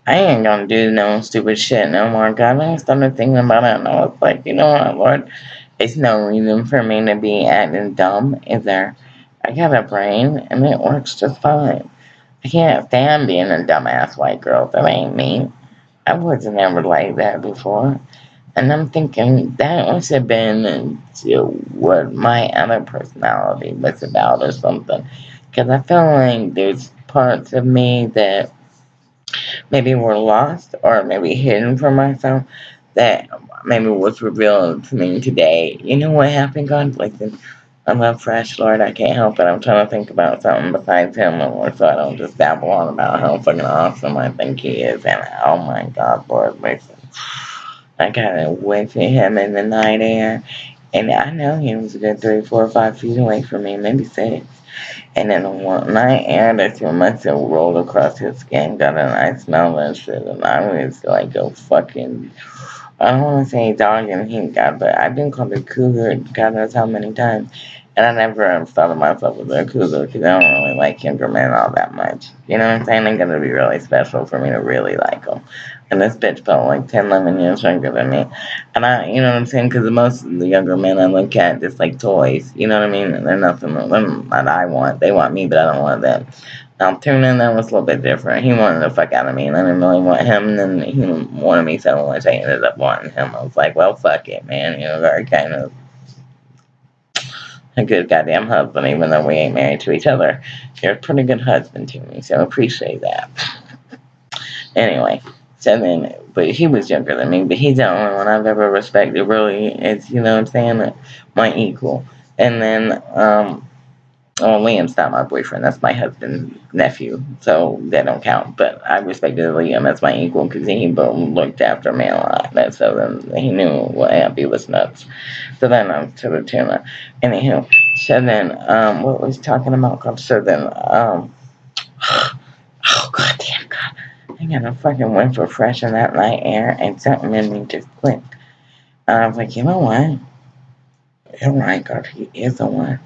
I ain't gonna do no stupid shit no more. God, I started thinking about it and I was like, you know what, Lord? It's no reason for me to be acting dumb, is there? I got a brain and it works just fine. I can't stand being a dumbass white girl. That ain't me. I wasn't ever like that before. And I'm thinking that must have been what my other personality was about or something. Because I feel like there's parts of me that maybe were lost or maybe hidden from myself that maybe was revealed to me today. You know what happened, God? Like, I'm not fresh, Lord. I can't help it. I'm trying to think about something besides Him, Lord, so I don't just babble on about how fucking awesome I think He is. And oh my God, Lord, listen. I got to witness Him in the night air. And I know He was a good 3, 4, 5 feet away from me, maybe 6. And then one night air that you must have rolled across his skin, got a nice smell and shit. And I was like a fucking, I don't want to say dog and heat, God, but I've been called a cougar God knows how many times. And I never thought of myself as a cougar because I don't really like younger men all that much. You know what I'm saying? They're going to be really special for me to really like them. And this bitch felt like 10, 11 years younger than me. And you know what I'm saying? Because most of the younger men I look at just like toys. You know what I mean? And they're nothing that I want. They want me, but I don't want them. Now, Tuna, that was a little bit different. He wanted the fuck out of me, and I didn't really want him, and then he wanted me so much I ended up wanting him. I was like, well, fuck it, man. You know, very kind of a good goddamn husband, even though we ain't married to each other. You're a pretty good husband to me, so I appreciate that. Anyway, so then, but he was younger than me, but he's the only one I've ever respected, really. It's, you know what I'm saying, my equal. And then, well, Liam's not my boyfriend. That's my husband's nephew, so that don't count. But I respected Liam as my equal because he looked after me a lot. And so then he knew what Abby was nuts. So then I'm to the tuna. Anywho, so then, what was talking about? So then, oh, goddamn, God. I got a fucking went for fresh in that night air, and something in me just clicked. And I was like, you know what? You're right, God. He is the one.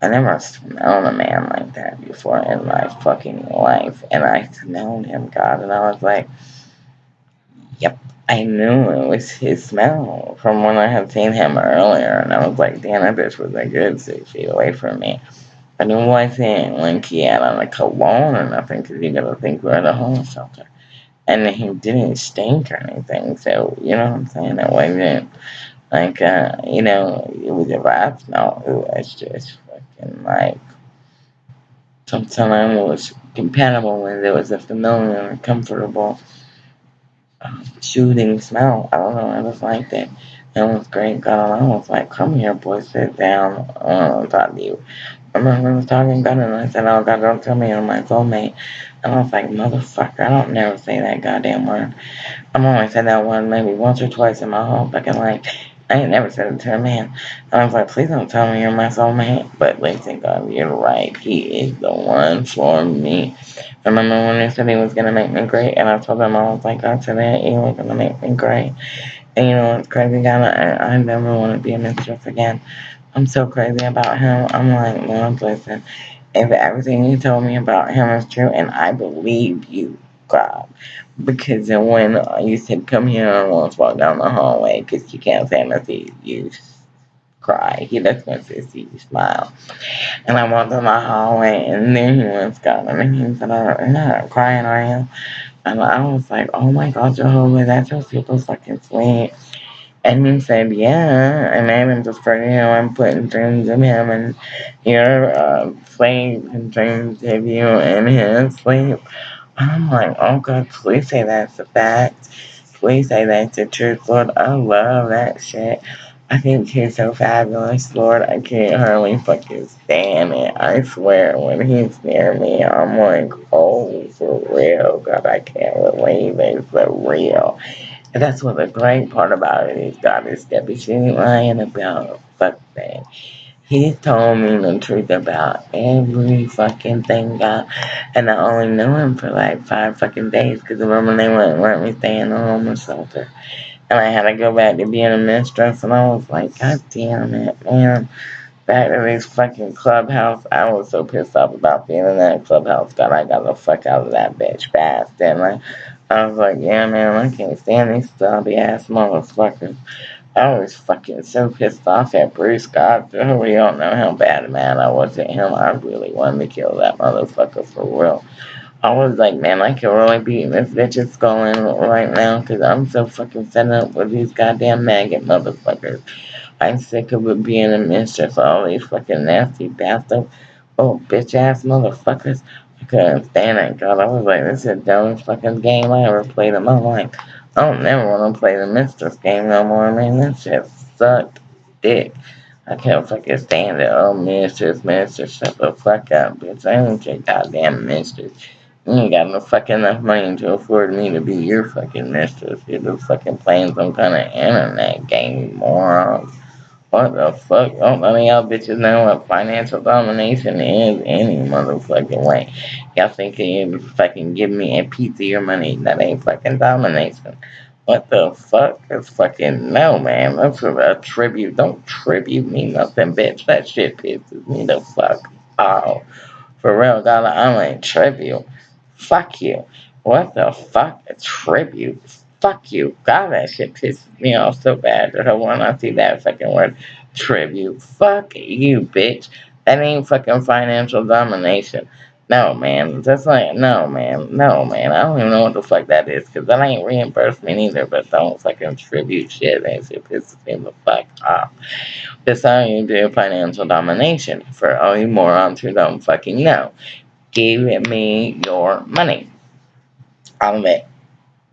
I never smelled a man like that before in my fucking life. And I smelled him, God, and I was like, yep. I knew it was his smell from when I had seen him earlier. And I was like, damn, that bitch was a good 6 feet away from me. But it wasn't like he had on a cologne or nothing, because you gotta think we're at a homeless shelter. And he didn't stink or anything, so, you know what I'm saying? It wasn't like, you know, it was a bad smell. It was just fucking like, sometimes it was compatible when there was a familiar and comfortable soothing smell. I don't know, I just liked it. It was great. God, I was like, come here, boy, sit down. I want to talk to you. I remember we was talking God, and I said, oh, God, don't tell me you're my soulmate. And I was like, motherfucker, I don't never say that goddamn word. I've only said that one maybe once or twice in my whole fucking life. I ain't never said it to a man. And I was like, please don't tell me you're my soulmate. But listen, God, you're right. He is the one for me. Remember when he said he was going to make me great? And I told him, I was like, God said that he was going to make me great. And you know what's crazy, God? I never want to be a mistress again. I'm so crazy about him. I'm like, Lord, listen, if everything you told me about him is true, and I believe you, God, because when you said, come here, and let's walk down the hallway, because you can't stand to see you cry. He just wants to see you smile. And I walked down the hallway, and there he was, God, and he said, you're not crying, are you? And I was like, oh my God, Jehovah, that's so super fucking sweet. And he said, yeah, and I'm just for you, I'm putting dreams in him, and you're sleep and dreams of you in his sleep. And I'm like, oh God, please say that's a fact. Please say that's the truth, Lord. I love that shit. I think he's so fabulous, Lord. I can't hardly fucking stand it. I swear, when he's near me, I'm like, oh, for real. God, I can't believe it's for real. And that's what the great part about it is, God is Debbie. She ain't lying about fuck that. He told me the truth about every fucking thing, God. And I only knew him for like 5 fucking days, because remember they wouldn't let me stay in the homeless shelter. And I had to go back to being a mistress, and I was like, God damn it, man. Back to this fucking clubhouse. I was so pissed off about being in that clubhouse. God, I got the fuck out of that bitch fast, didn't I was like, yeah, man, I can't stand these zombie ass motherfuckers. I was fucking so pissed off at Bruce God. We don't know how bad mad I was at him. I really wanted to kill that motherfucker for real. I was like, man, I can really beat this bitch's skull in right now, because I'm so fucking fed up with these goddamn maggot motherfuckers. I'm sick of it being a mistress, all these fucking nasty bastards. Oh, bitch ass motherfuckers. I couldn't stand it, God. I was like, this is the dumbest fucking game I ever played in my life. I don't never want to play the Mistress game no more, man. That shit sucked dick. I can't fucking stand it. Oh, Mistress, shut the fuck up, bitch. I ain't your goddamn Mistress. You ain't got no fucking enough money to afford me to be your fucking mistress. You're just fucking playing some kind of internet game, moron. What the fuck? Don't none of y'all bitches know what financial domination is any motherfucking way. Y'all think you fucking give me a piece of your money. That ain't fucking domination. What the fuck? That's fucking no, man. That's a tribute. Don't tribute me nothing, bitch. That shit pisses me the fuck off. For real, God, I'm a tribute. Fuck you. What the fuck? A tribute? Fuck you. God, that shit pisses me off so bad that I want to see that fucking word tribute. Fuck you, bitch. That ain't fucking financial domination. No, man. That's like, no, man. No, man. I don't even know what the fuck that is because that ain't reimbursement either, but don't fucking tribute shit. That shit pisses me the fuck off. That's how you do financial domination. For all you morons who don't fucking know. Give me your money. All of it.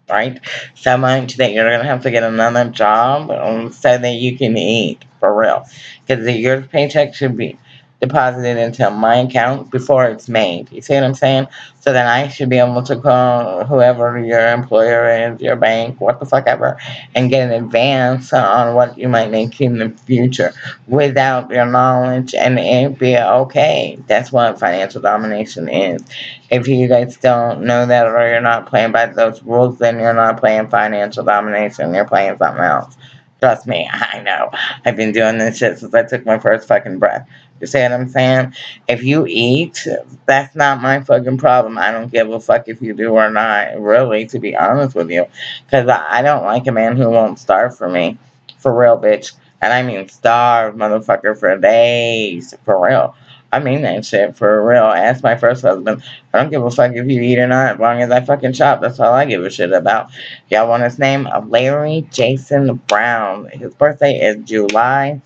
Right? So much that you're gonna have to get another job so that you can eat. For real. Because your paycheck should be deposited into my account before it's made. You see what I'm saying? So then I should be able to call whoever your employer is, your bank, what the fuck ever, and get an advance on what you might make in the future without your knowledge, and it be okay. That's what financial domination is. If you guys don't know that or you're not playing by those rules, then you're not playing financial domination. You're playing something else. Trust me, I know. I've been doing this shit since I took my first fucking breath. You see what I'm saying? If you eat, that's not my fucking problem. I don't give a fuck if you do or not, really, to be honest with you. Because I don't like a man who won't starve for me. For real, bitch. And I mean starve, motherfucker, for days. For real. I mean that shit for real. Ask my first husband. I don't give a fuck if you eat or not, as long as I fucking shop. That's all I give a shit about. Y'all want his name? Larry Jason Brown. His birthday is July,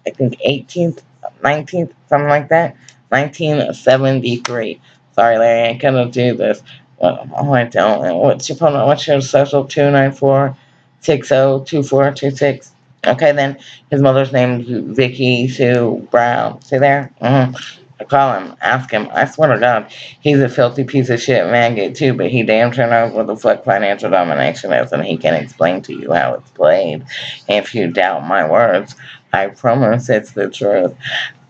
I think 18th, 19th, something like that. 1973. Sorry, Larry, I couldn't do this. Well, oh, I don't. What's your phone? What's your social? 294-602426. Okay, then his mother's name is Vicky Sue Brown. See there? I call him, ask him. I swear to God, he's a filthy piece of shit maggot too, but he damn sure knows what the fuck financial domination is, and he can explain to you how it's played. If you doubt my words, I promise it's the truth.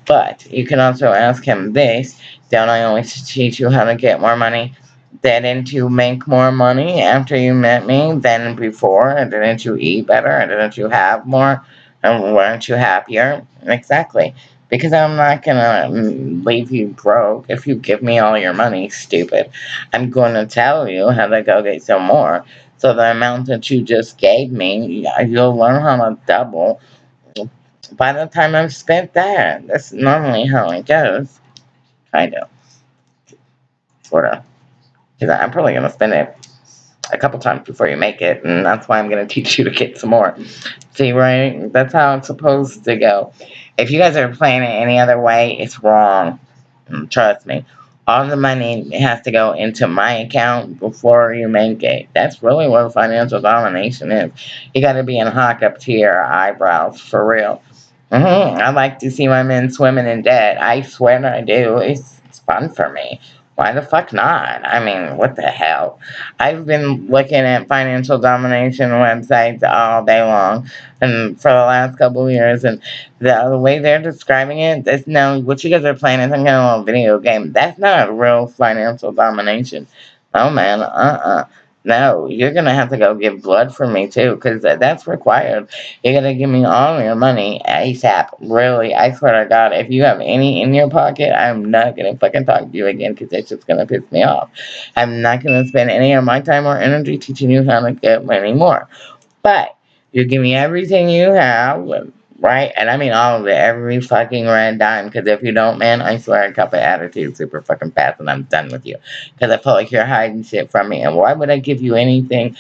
But you can also ask him this. Don't I always teach you how to get more money? Didn't you make more money after you met me than before? Didn't you eat better? Didn't you have more? And weren't you happier? Exactly. Because I'm not gonna leave you broke if you give me all your money, stupid. I'm gonna tell you how to go get some more. So the amount that you just gave me, you'll learn how to double by the time I've spent that. That's normally how it goes. Kind of. Sort of. Because I'm probably going to spend it a couple times before you make it, and that's why I'm going to teach you to get some more. See, right? That's how it's supposed to go. If you guys are playing it any other way, it's wrong. Trust me. All the money has to go into my account before you make it. That's really what financial domination is. You got to be in hock up to your eyebrows, for real. I like to see my men swimming in debt. I swear I do. It's fun for me. Why the fuck not? I mean, what the hell? I've been looking at financial domination websites all day long, and for the last couple of years, and the way they're describing it, that's no, what you guys are playing is some kind of little video game. That's not real financial domination. Oh man, no, you're gonna have to go give blood for me too, because that's required. You're gonna give me all your money ASAP. Really, I swear to God, if you have any in your pocket, I'm not gonna fucking talk to you again, because it's just gonna piss me off. I'm not gonna spend any of my time or energy teaching you how to get money more. But you give me everything you have, right? And I mean all of it, every fucking red dime. Because if you don't, man, I swear I cut the attitude super fucking fast, and I'm done with you. Because I feel like you're hiding shit from me. And why would I give you anything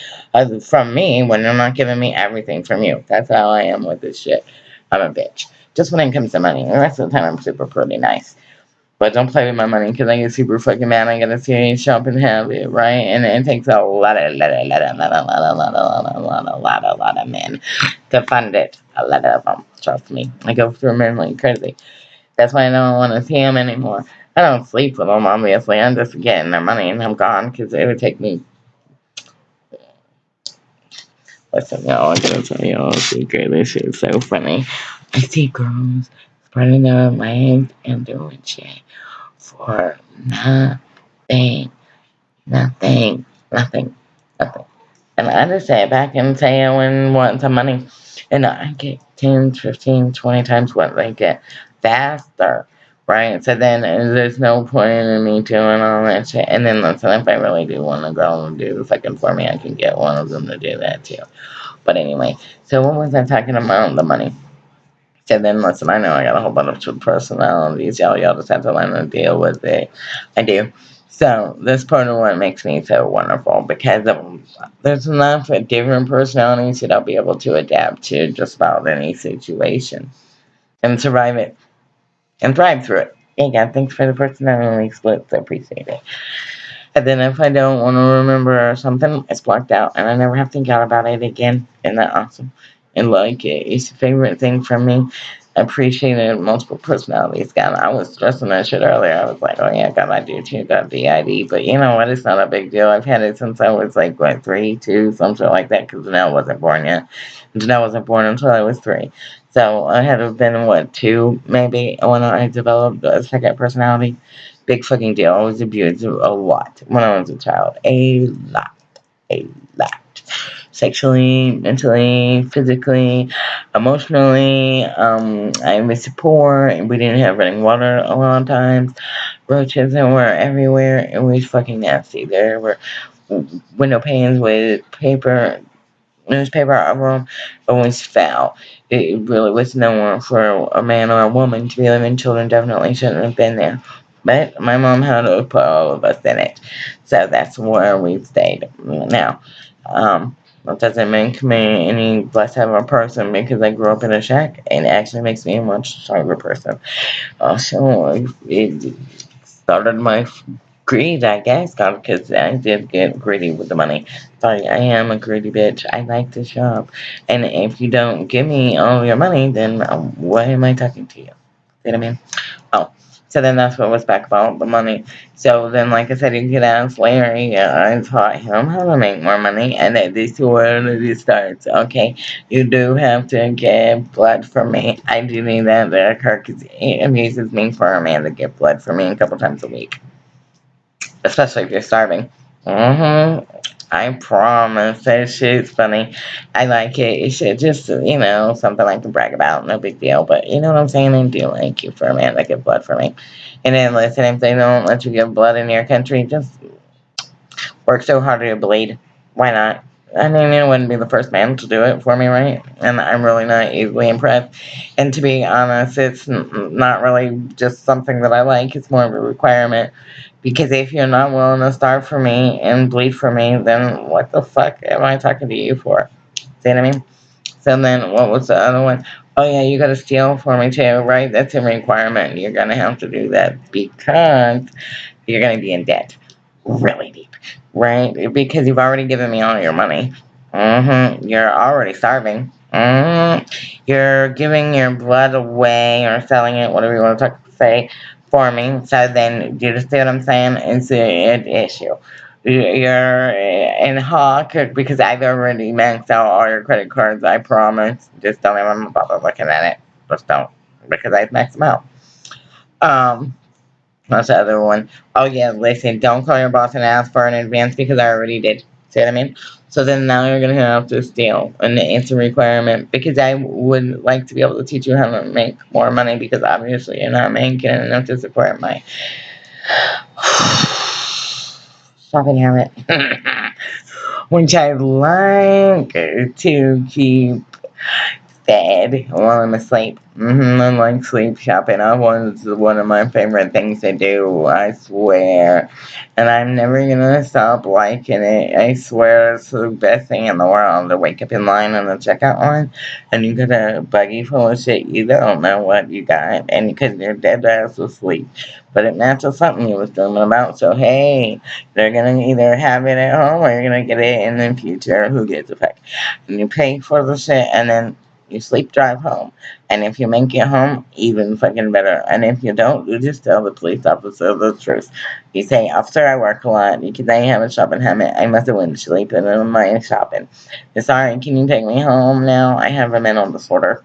from me when you're not giving me everything from you? That's how I am with this shit. I'm a bitch. Just when it comes to money. The rest of the time, I'm super pretty nice. But don't play with my money because I get super fucking mad. I gotta see shopping habit, right? And it takes a lot of men to fund it. A lot of them, trust me. I go through men like crazy. That's why I don't want to see them anymore. I don't sleep with them, obviously. I'm just getting their money and I'm gone because it would take me. Listen, y'all, I'm gonna tell y'all a secret. This shit is so funny. I see girls spreading their legs and doing shit for nothing, nothing, nothing, nothing. And I just sat back and say I wouldn't want some money. And I get 10, 15, 20 times what they get faster, right? So then there's no point in me doing all that shit. And then listen, if I really do want a girl to do the second for me, I can get one of them to do that too. But anyway, so what was I talking about? The money. So then, listen, I know I got a whole bunch of personalities. Y'all just have to learn to deal with it. I do. So this part of what makes me so wonderful because there's enough different personalities that I'll be able to adapt to just about any situation and survive it and thrive through it. Hey, God, thanks for the personality splits. I appreciate it. And then if I don't want to remember something, it's blocked out, and I never have to think out about it again. Isn't that awesome? And like, it's a favorite thing for me. I appreciated multiple personalities. God, I was stressing that shit earlier. I was like, oh yeah, God, I do too. Got DID. But you know what? It's not a big deal. I've had it since I was like, what, 3, 2, something like that, because Janelle wasn't born yet. Janelle wasn't born until I was 3. So I had to have been, what, 2 maybe when I developed a second personality. Big fucking deal. I was abused a lot when I was a child. A lot. A lot. Sexually, mentally, physically, emotionally. I was poor and we didn't have running water a lot of times. Roaches were everywhere. It was fucking nasty. There were window panes with newspaper over them. It was foul. It really was nowhere for a man or a woman to be living. Children definitely shouldn't have been there. But my mom had to put all of us in it. So that's where we stayed. Now, that doesn't make me any less of a person because I grew up in a shack. It actually makes me a much stronger person. So it started my greed, I guess, because I did get greedy with the money. Sorry, I am a greedy bitch. I like to shop. And if you don't give me all your money, then why am I talking to you? See what I mean? Oh, so then that's what was back about the money. So then, like I said, you could ask Larry. I taught him how to make more money, and this is where it starts. Okay, you do have to get blood from me. I do need that to occur because it amuses me for a man to get blood from me a couple times a week, especially if you're starving. I promise that shit's funny. I like it. It should just, something I can brag about. No big deal. But you know what I'm saying? I do like you for a man that give blood for me. And then listen, if they don't let you give blood in your country, just work so hard to bleed. Why not? I mean, you wouldn't be the first man to do it for me, right? And I'm really not easily impressed. And to be honest, it's not really just something that I like. It's more of a requirement. Because if you're not willing to starve for me and bleed for me, then what the fuck am I talking to you for? See what I mean? So then, what was the other one? Oh yeah, you gotta steal for me too, right? That's a requirement. You're gonna have to do that because you're gonna be in debt. Really deep, right? Because you've already given me all your money. You're already starving. You're giving your blood away or selling it, whatever you want to say, for me. So then, do you see what I'm saying? It's an issue. You're in hawk because I've already maxed out all your credit cards. I promise. Just don't even bother looking at it. Just don't, because I've maxed them out. That's the other one. Oh yeah, listen, don't call your boss and ask for an advance because I already did. See what I mean? So then now you're gonna have to steal, and it's a requirement because I would like to be able to teach you how to make more money because obviously you're not making enough to support my shopping habit, which I'd like to keep bed while I'm asleep. I like sleep shopping. It's one of my favorite things to do, I swear. And I'm never gonna stop liking it. I swear it's the best thing in the world to wake up in line on the checkout line and you get a buggy full of shit you don't know what you got and because you're dead ass asleep. But it matches something you was dreaming about, so hey, they're gonna either have it at home or you're gonna get it in the future. Who gives a fuck? And you pay for the shit and then you sleep drive home. And if you make it home, even fucking better. And if you don't, you just tell the police officer the truth. You say, officer, I work a lot. You can say I have a shopping habit. I must have went to sleep and I'm not shopping. Sorry, can you take me home now? I have a mental disorder.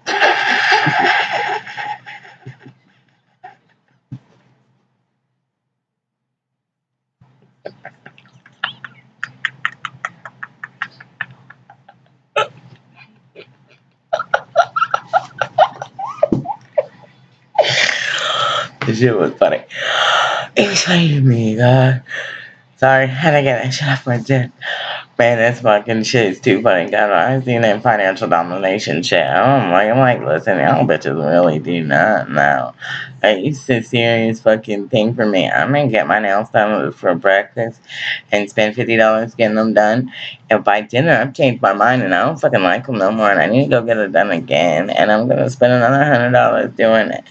This shit was funny. It was funny to me, God. Sorry, had to get that shit off my chest. Man, this fucking shit is too funny. God, I seen that financial domination shit. I'm like, listen, y'all bitches really do not know. It's a serious fucking thing for me. I'm gonna get my nails done for breakfast and spend $50 getting them done. And by dinner, I've changed my mind and I don't fucking like them no more. And I need to go get it done again. And I'm gonna spend another $100 doing it.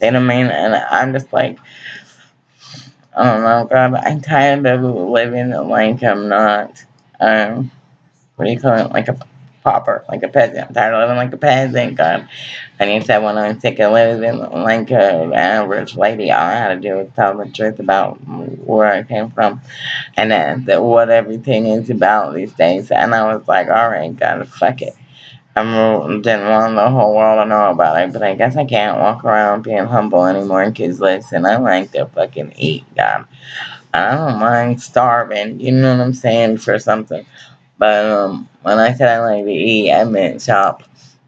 You know what I mean? And I'm just like, I don't know, God, I'm tired of living like I'm not, what do you call it, like a pauper, like a peasant. I'm tired of living like a peasant, God. And he said when I'm sick of living like an average lady, all I had to do was tell the truth about where I came from and what everything is about these days. And I was like, all right, God, fuck it. Didn't want the whole world to know about it, but I guess I can't walk around being humble anymore because listen, I like to fucking eat, God. I don't mind starving, you know what I'm saying, for something. But when I said I like to eat, I meant shop.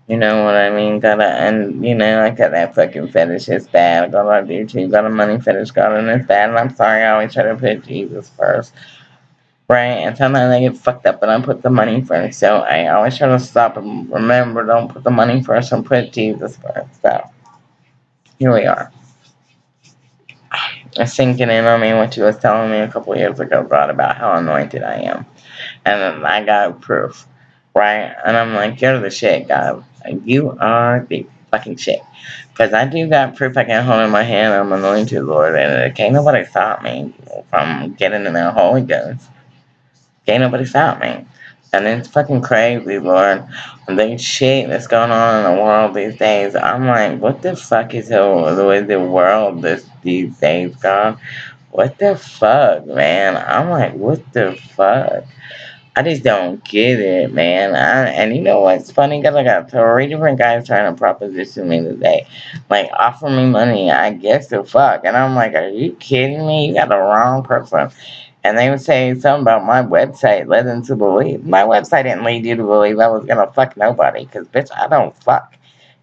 You know what I mean? I got that fucking fetish. It's bad. I got on YouTube, got a money fetish, got and it's bad. And I'm sorry, I always try to put Jesus first. Right, and sometimes I get fucked up and I put the money first. So I always try to stop and remember, don't put the money first and put Jesus first. So here we are. It's sinking in on me what you was telling me a couple years ago, God, about how anointed I am. And then I got proof, right? And I'm like, you're the shit, God. You are the fucking shit. Because I do got proof I can hold in my hand. I'm anointed, Lord. And can't nobody stop me from getting in the Holy Ghost. Can't nobody stop me. And it's fucking crazy, Lord. The shit that's going on in the world these days. I'm like, what the fuck is with the world these days, God? What the fuck, man? I'm like, what the fuck? I just don't get it, man. And you know what's funny? Because I got 3 different guys trying to proposition me today. Like, offer me money. I guess the fuck. And I'm like, are you kidding me? You got the wrong person. And they would say something about my website led them to believe. My website didn't lead you to believe I was going to fuck nobody. Because, bitch, I don't fuck.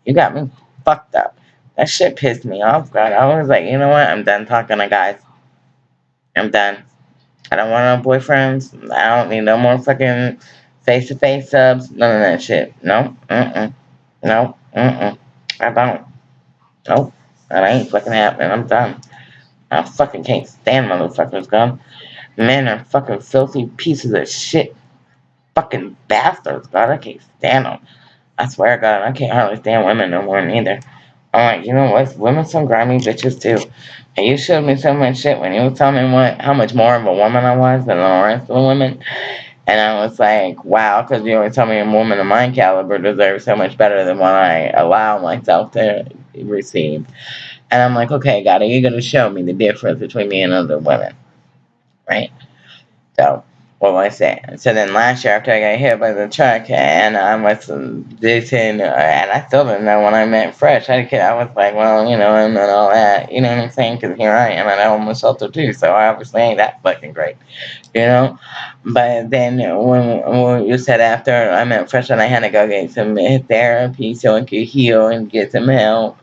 You got me fucked up. That shit pissed me off, God. I was like, you know what? I'm done talking to guys. I'm done. I don't want no boyfriends. I don't need no more fucking face-to-face subs. None of that shit. No. Mm-mm. No. Mm-mm. I don't. Nope. That ain't fucking happening. I'm done. I fucking can't stand motherfuckers, God. Men are fucking filthy pieces of shit. Fucking bastards, God. I can't stand them. I swear, God, I can't hardly stand women no more neither. I'm like, you know what? Women some grimy bitches too. And you showed me so much shit when you was telling me how much more of a woman I was than the rest of the women. And I was like, wow, because you always tell me a woman of my caliber deserves so much better than what I allow myself to receive. And I'm like, okay, God, are you going to show me the difference between me and other women? Right? So, what was I saying? So then last year after I got hit by the truck and I was dating, and I still didn't know when I met Fresh. I was like, well, I'm not all that. You know what I'm saying? Because here I am at a homeless shelter too, so I obviously ain't that fucking great. You know? But then when you said after I met Fresh and I had to go get some therapy so I could heal and get some help.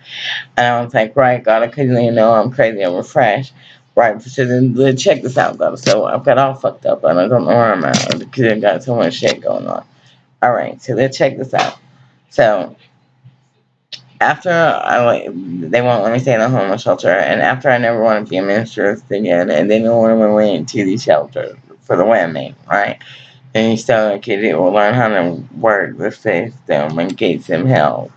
And I was like, right, God, because I'm crazy over Fresh. Right, so then check this out, God. So I've got all fucked up and I don't know where I'm at because I got so much shit going on. All right, so let's check this out. So After they won't let me stay in the homeless shelter, and after I never want to be a mistress again, and then no one went to the shelter for the women, right? And you still a kid will learn how to work the system and get some help.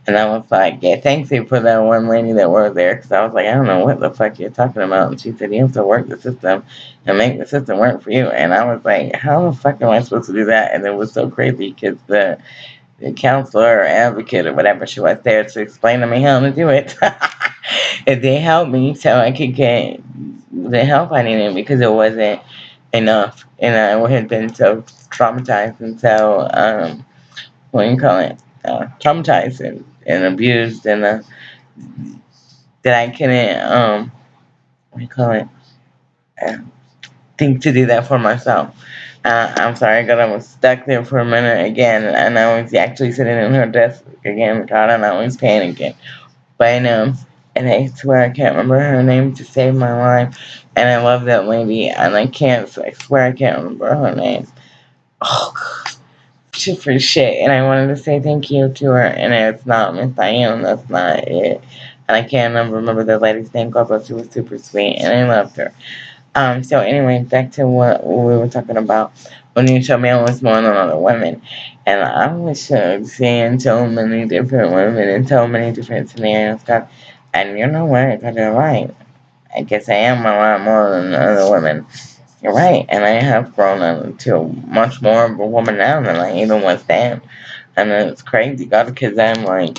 And I was like, yeah, thanks you for that one lady that worked there, because I was like, I don't know what the fuck you're talking about. And she said, you have to work the system and make the system work for you. And I was like, how the fuck am I supposed to do that? And it was so crazy because the counselor or advocate or whatever she was there to explain to me how to do it. And they helped me so I could get the help I needed because it wasn't enough. And I had been so traumatized and so, what do you call it? Traumatized and abused and that I couldn't, what do you call it? Uh, think to do that for myself. I'm sorry, God, I was stuck there for a minute again, and I was actually sitting in her desk again, God, and I was panicking. But, and I swear I can't remember her name to save my life, and I love that lady, and I swear I can't remember her name. Oh, God, shit for shit, and I wanted to say thank you to her, and it's not Miss Diane, that's not it. And I can't remember the lady's name, God, but she was super sweet, and I loved her. So anyway, back to what we were talking about. When you showed me I was more than other women. And I was seeing so many different women in so many different scenarios. God, and you know what? God, you're right. I guess I am a lot more than other women. You're right. And I have grown into much more of a woman now than I even was then. And it's crazy, God, because I'm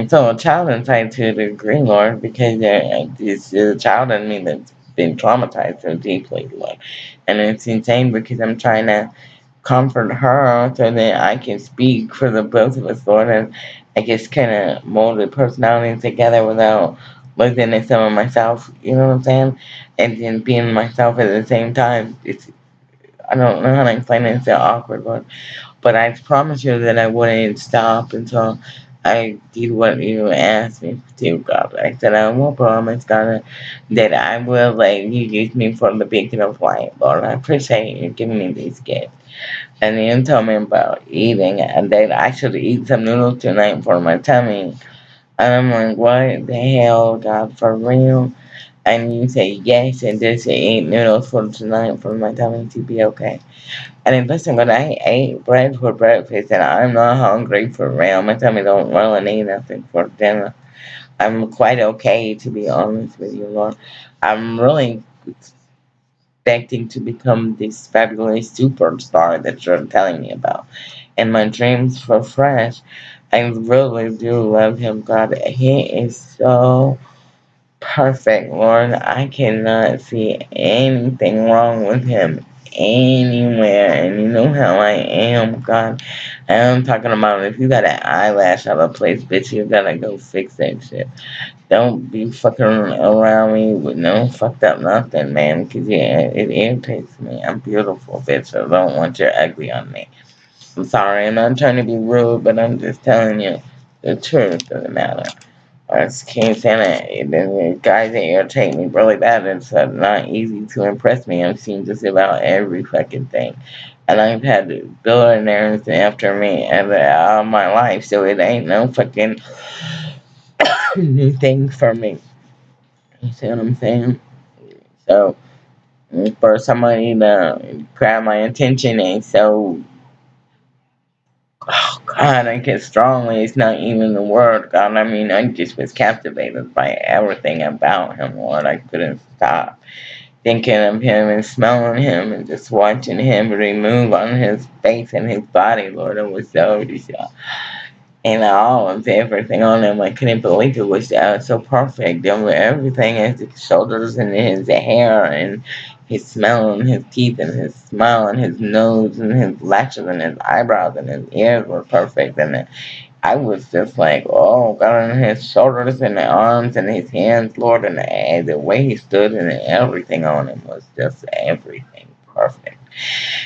still a child inside to a degree, Lord, because it's a child in me that's been traumatized so deeply, Lord. And it's insane because I'm trying to comfort her so that I can speak for the both of us, Lord, and I just kind of mold the personalities together without losing some of myself, you know what I'm saying? And then being myself at the same time. I don't know how to explain it, it's so awkward, Lord. But I promise you that I wouldn't stop until I did what you asked me to, God. I said, I will promise, God, that I will let you use me for the beacon of light, Lord. I appreciate you giving me these gifts. And then told me about eating, and that I should eat some noodles tonight for my tummy. And I'm like, what the hell, God, for real? And you say yes, and just eat noodles for tonight for my tummy to be okay. And then listen, but I ate bread for breakfast, and I'm not hungry for real. My tummy don't really need nothing for dinner. I'm quite okay, to be honest with you, Lord. I'm really expecting to become this fabulous superstar that you're telling me about. And my dreams for Fresh, I really do love him, God. He is so perfect, Lord. I cannot see anything wrong with him anywhere. And you know how I am, God. I'm talking about if you got an eyelash out of place, bitch, you gotta go fix that shit. Don't be fucking around me with no fucked up nothing, man, because yeah, it irritates me. I'm beautiful, bitch, so don't want your ugly on me. I'm sorry, I'm not trying to be rude, but I'm just telling you the truth of the matter. I just can't stand it. The guys that irritate me really bad. It's not easy to impress me. I've seen just about every fucking thing. And I've had billionaires after me all my life, so it ain't no fucking new thing for me. You see what I'm saying? So, for somebody to grab my attention and so, oh God, I guess strongly, it's not even the word, God. I mean, I just was captivated by everything about him, Lord. I couldn't stop thinking of him and smelling him and just watching him remove on his face and his body, Lord. It was so just, and all of everything on him. I couldn't believe it was so perfect. There were everything, his shoulders and his hair and his smell and his teeth and his smile and his nose and his lashes and his eyebrows and his ears were perfect. And I was just like, oh God, and his shoulders and the arms and his hands, Lord, and the way he stood and everything on him was just everything perfect.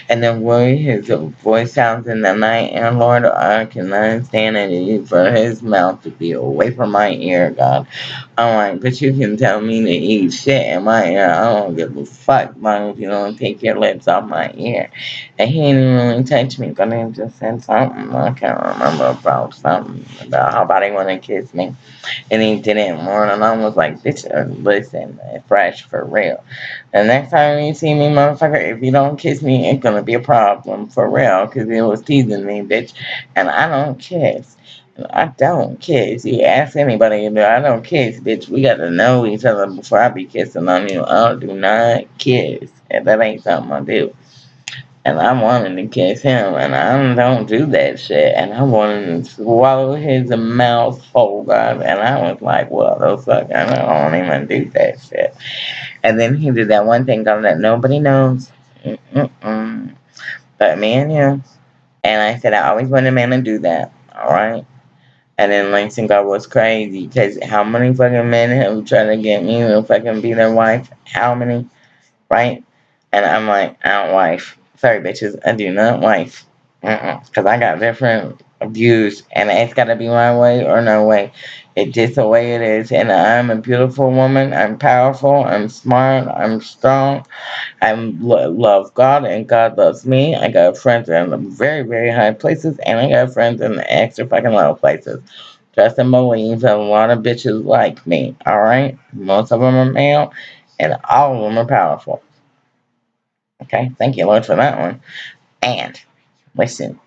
And the way his voice sounds in the night, and Lord, I cannot stand it for his mouth to be away from my ear, God. I'm like, but you can tell me to eat shit in my ear. I don't give a fuck, long as you don't take your lips off my ear. And he didn't really touch me, but he just said something. I can't remember about something about how about he want to kiss me. And he didn't more, and I was like, bitch, listen, fresh for real. The next time you see me, motherfucker, if you don't kiss me, it's gonna be a problem for real, because it was teasing me, bitch. And I don't kiss. I don't kiss. You ask anybody, you know, I don't kiss, bitch. We gotta know each other before I be kissing on you. I do not kiss. And that ain't something I do. And I wanted to kiss him, and I don't do that shit. And I wanted to swallow his mouth whole, God. And I was like, well, the fuck, I don't even do that shit. And then he did that one thing, God, that nobody knows. Mm-mm-mm. But me and him. And I said, I always wanted a man to do that. All right. And then Langston God was crazy, because how many fucking men have tried to get me to fucking be their wife? How many? Right? And I'm like, I don't wife. Sorry, bitches, I do not wife. Because I got different views, and it's got to be my way or no way. It's just the way it is. And I'm a beautiful woman. I'm powerful. I'm smart. I'm strong. I love God, and God loves me. I got friends in the very, very high places, and I got friends in the extra fucking low places. Trust and believe that a lot of bitches like me, alright? Most of them are male, and all of them are powerful. Okay, thank you, Lord, for that one. And, listen,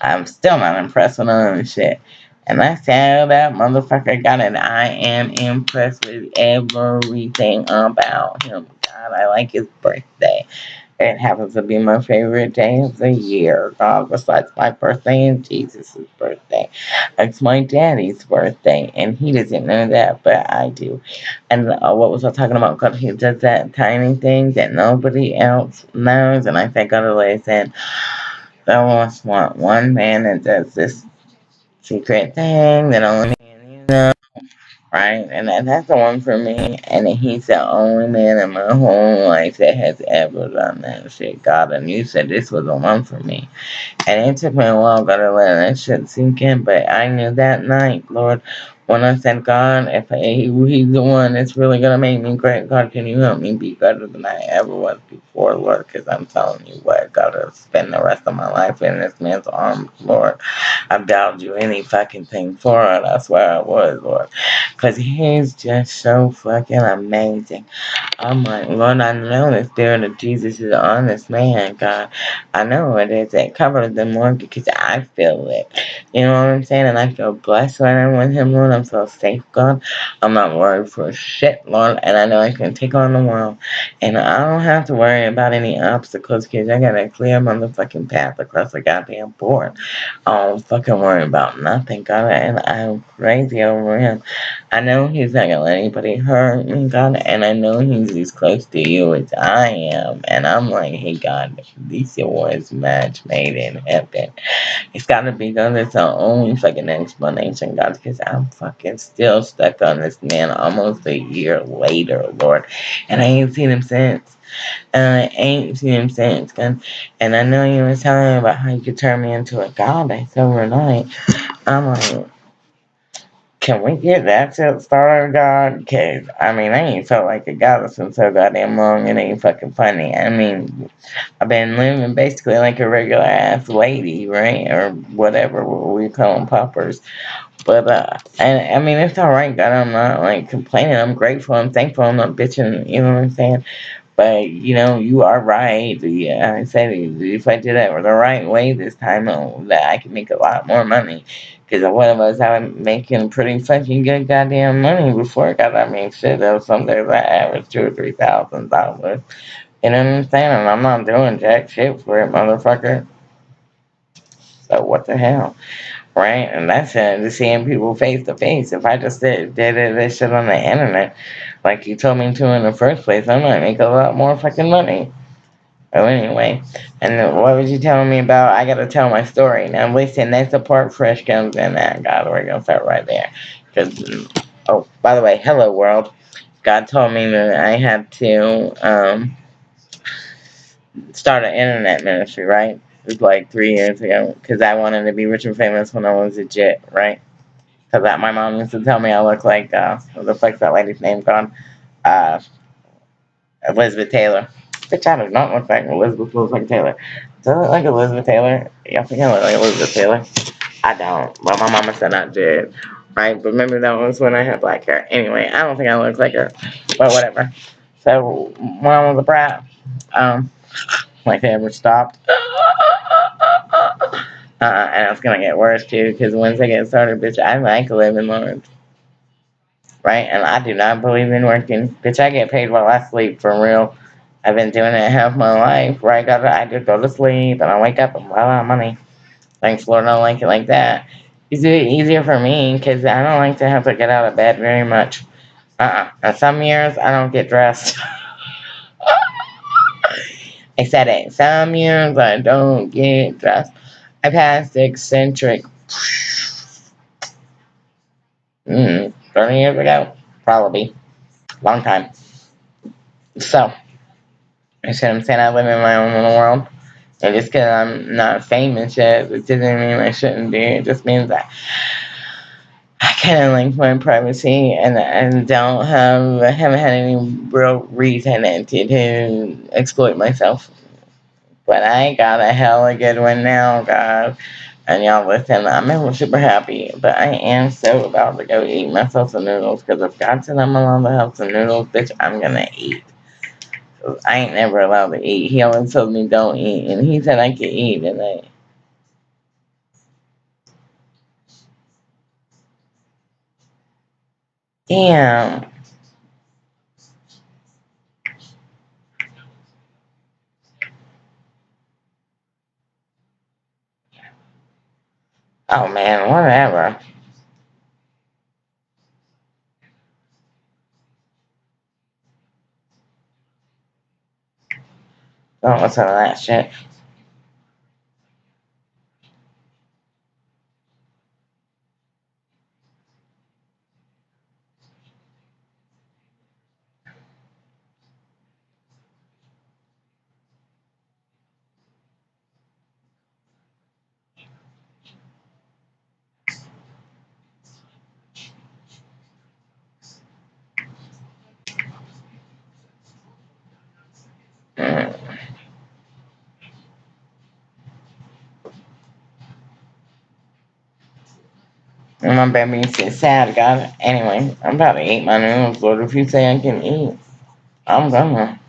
I'm still not impressed with none of this shit. And I said that motherfucker got it. I am impressed with everything about him. God, I like his birthday. It happens to be my favorite day of the year, besides my birthday and Jesus' birthday. It's my daddy's birthday, and he doesn't know that, but I do. And what was I talking about? God, he does that tiny thing that nobody else knows, and I think God always said, I just want one man that does this secret thing that only me and you know, right? And that's the one for me. And he's the only man in my whole life that has ever done that shit. God, and you said this was the one for me. And it took me a while to let that shit sink in, but I knew that night, Lord, when I said, God, if he's the one that's really going to make me great, God, can you help me be better than I ever was before, Lord? Because I'm telling you what, God, to spend the rest of my life in this man's arms, Lord. I vowed you any fucking thing for it, I swear I would, Lord. Because he's just so fucking amazing. I'm like, Lord, I know the Spirit of Jesus is on this man, God. I know it is. It covers them more because I feel it. You know what I'm saying? And I feel blessed when I'm with him, Lord. I'm so safe, God. I'm not worried for shit, Lord. And I know I can take on the world. And I don't have to worry about any obstacles because I got a clear motherfucking path across the goddamn board. I don't fucking worry about nothing, God. And I'm crazy over him. I know he's not gonna let anybody hurt me, God, and I know he's as close to you as I am. And I'm like, hey, God, this was match made in heaven. It's gotta be, God. It's the only fucking explanation, God, because I'm fucking still stuck on this man almost a year later, Lord. And I ain't seen him since. And I ain't seen him since, God. And I know you were telling me about how you could turn me into a goddess overnight. I'm like, can we get that shit started, God? Because, I mean, I ain't felt like a goddess in so goddamn long. It ain't fucking funny. I mean, I've been living basically like a regular ass lady, right? Or whatever we call them, poppers. But, and I mean, it's alright, God. I'm not, like, complaining. I'm grateful. I'm thankful. I'm not bitching. You know what I'm saying? But, you know, you are right. Yeah, I said if I did it the right way this time, that I could make a lot more money. Because one of us, I was making pretty fucking good goddamn money before. God, I mean, shit, there was some days I averaged $2,000 or $3,000. You know what I'm saying? And I'm not doing jack shit for it, motherfucker. So what the hell? Right? And that's just seeing people face to face. If I just did this shit on the internet, like you told me to in the first place, I might make a lot more fucking money. Oh, anyway. And what was you telling me about? I gotta tell my story. Now, listen, that's the part Fresh comes in at. God, we're gonna start right there. Because, oh, by the way, hello, world. God told me that I had to, start an internet ministry, right? It was like 3 years ago because I wanted to be rich and famous when I was a jit, right? Because my mom used to tell me I look like, what the fuck's that lady's name gone? Uh, Elizabeth Taylor. Bitch, I do not look like Elizabeth looks like Taylor. Do I look like Elizabeth Taylor? Y'all think I look like Elizabeth Taylor? I don't. But my mama said I did. Right? But remember that was when I had black hair. Anyway, I don't think I look like her. But whatever. So when I was a brat, like they ever stopped. And it's gonna get worse too, because once I get started, bitch, I like living large. Right? And I do not believe in working. Bitch, I get paid while I sleep for real. I've been doing it half my life, right? I just go to sleep and I wake up and voila, money. Thanks, Lord, I don't like it like that. It's easier for me because I don't like to have to get out of bed very much. And some years I don't get dressed. I said it. Some years I don't get dressed. I passed eccentric 30 years ago, probably. Long time. So, I said I'm saying I live in my own little world. And just because I'm not famous yet, it doesn't mean I shouldn't be. It just means that I kind of like my privacy and haven't had any real reason to exploit myself. But I got a hella good one now, guys. And y'all listen, I'm super happy. But I am so about to go eat myself some noodles. Because if God said I'm allowed to have some noodles, bitch, I'm going to eat. I ain't never allowed to eat. He always told me don't eat. And he said I could eat. And damn. Oh, man, whatever. Don't listen to that shit. Mm. And my baby's so sad, God. Anyway, I'm about to eat my noodles, Lord. If you say I can eat, I'm gonna.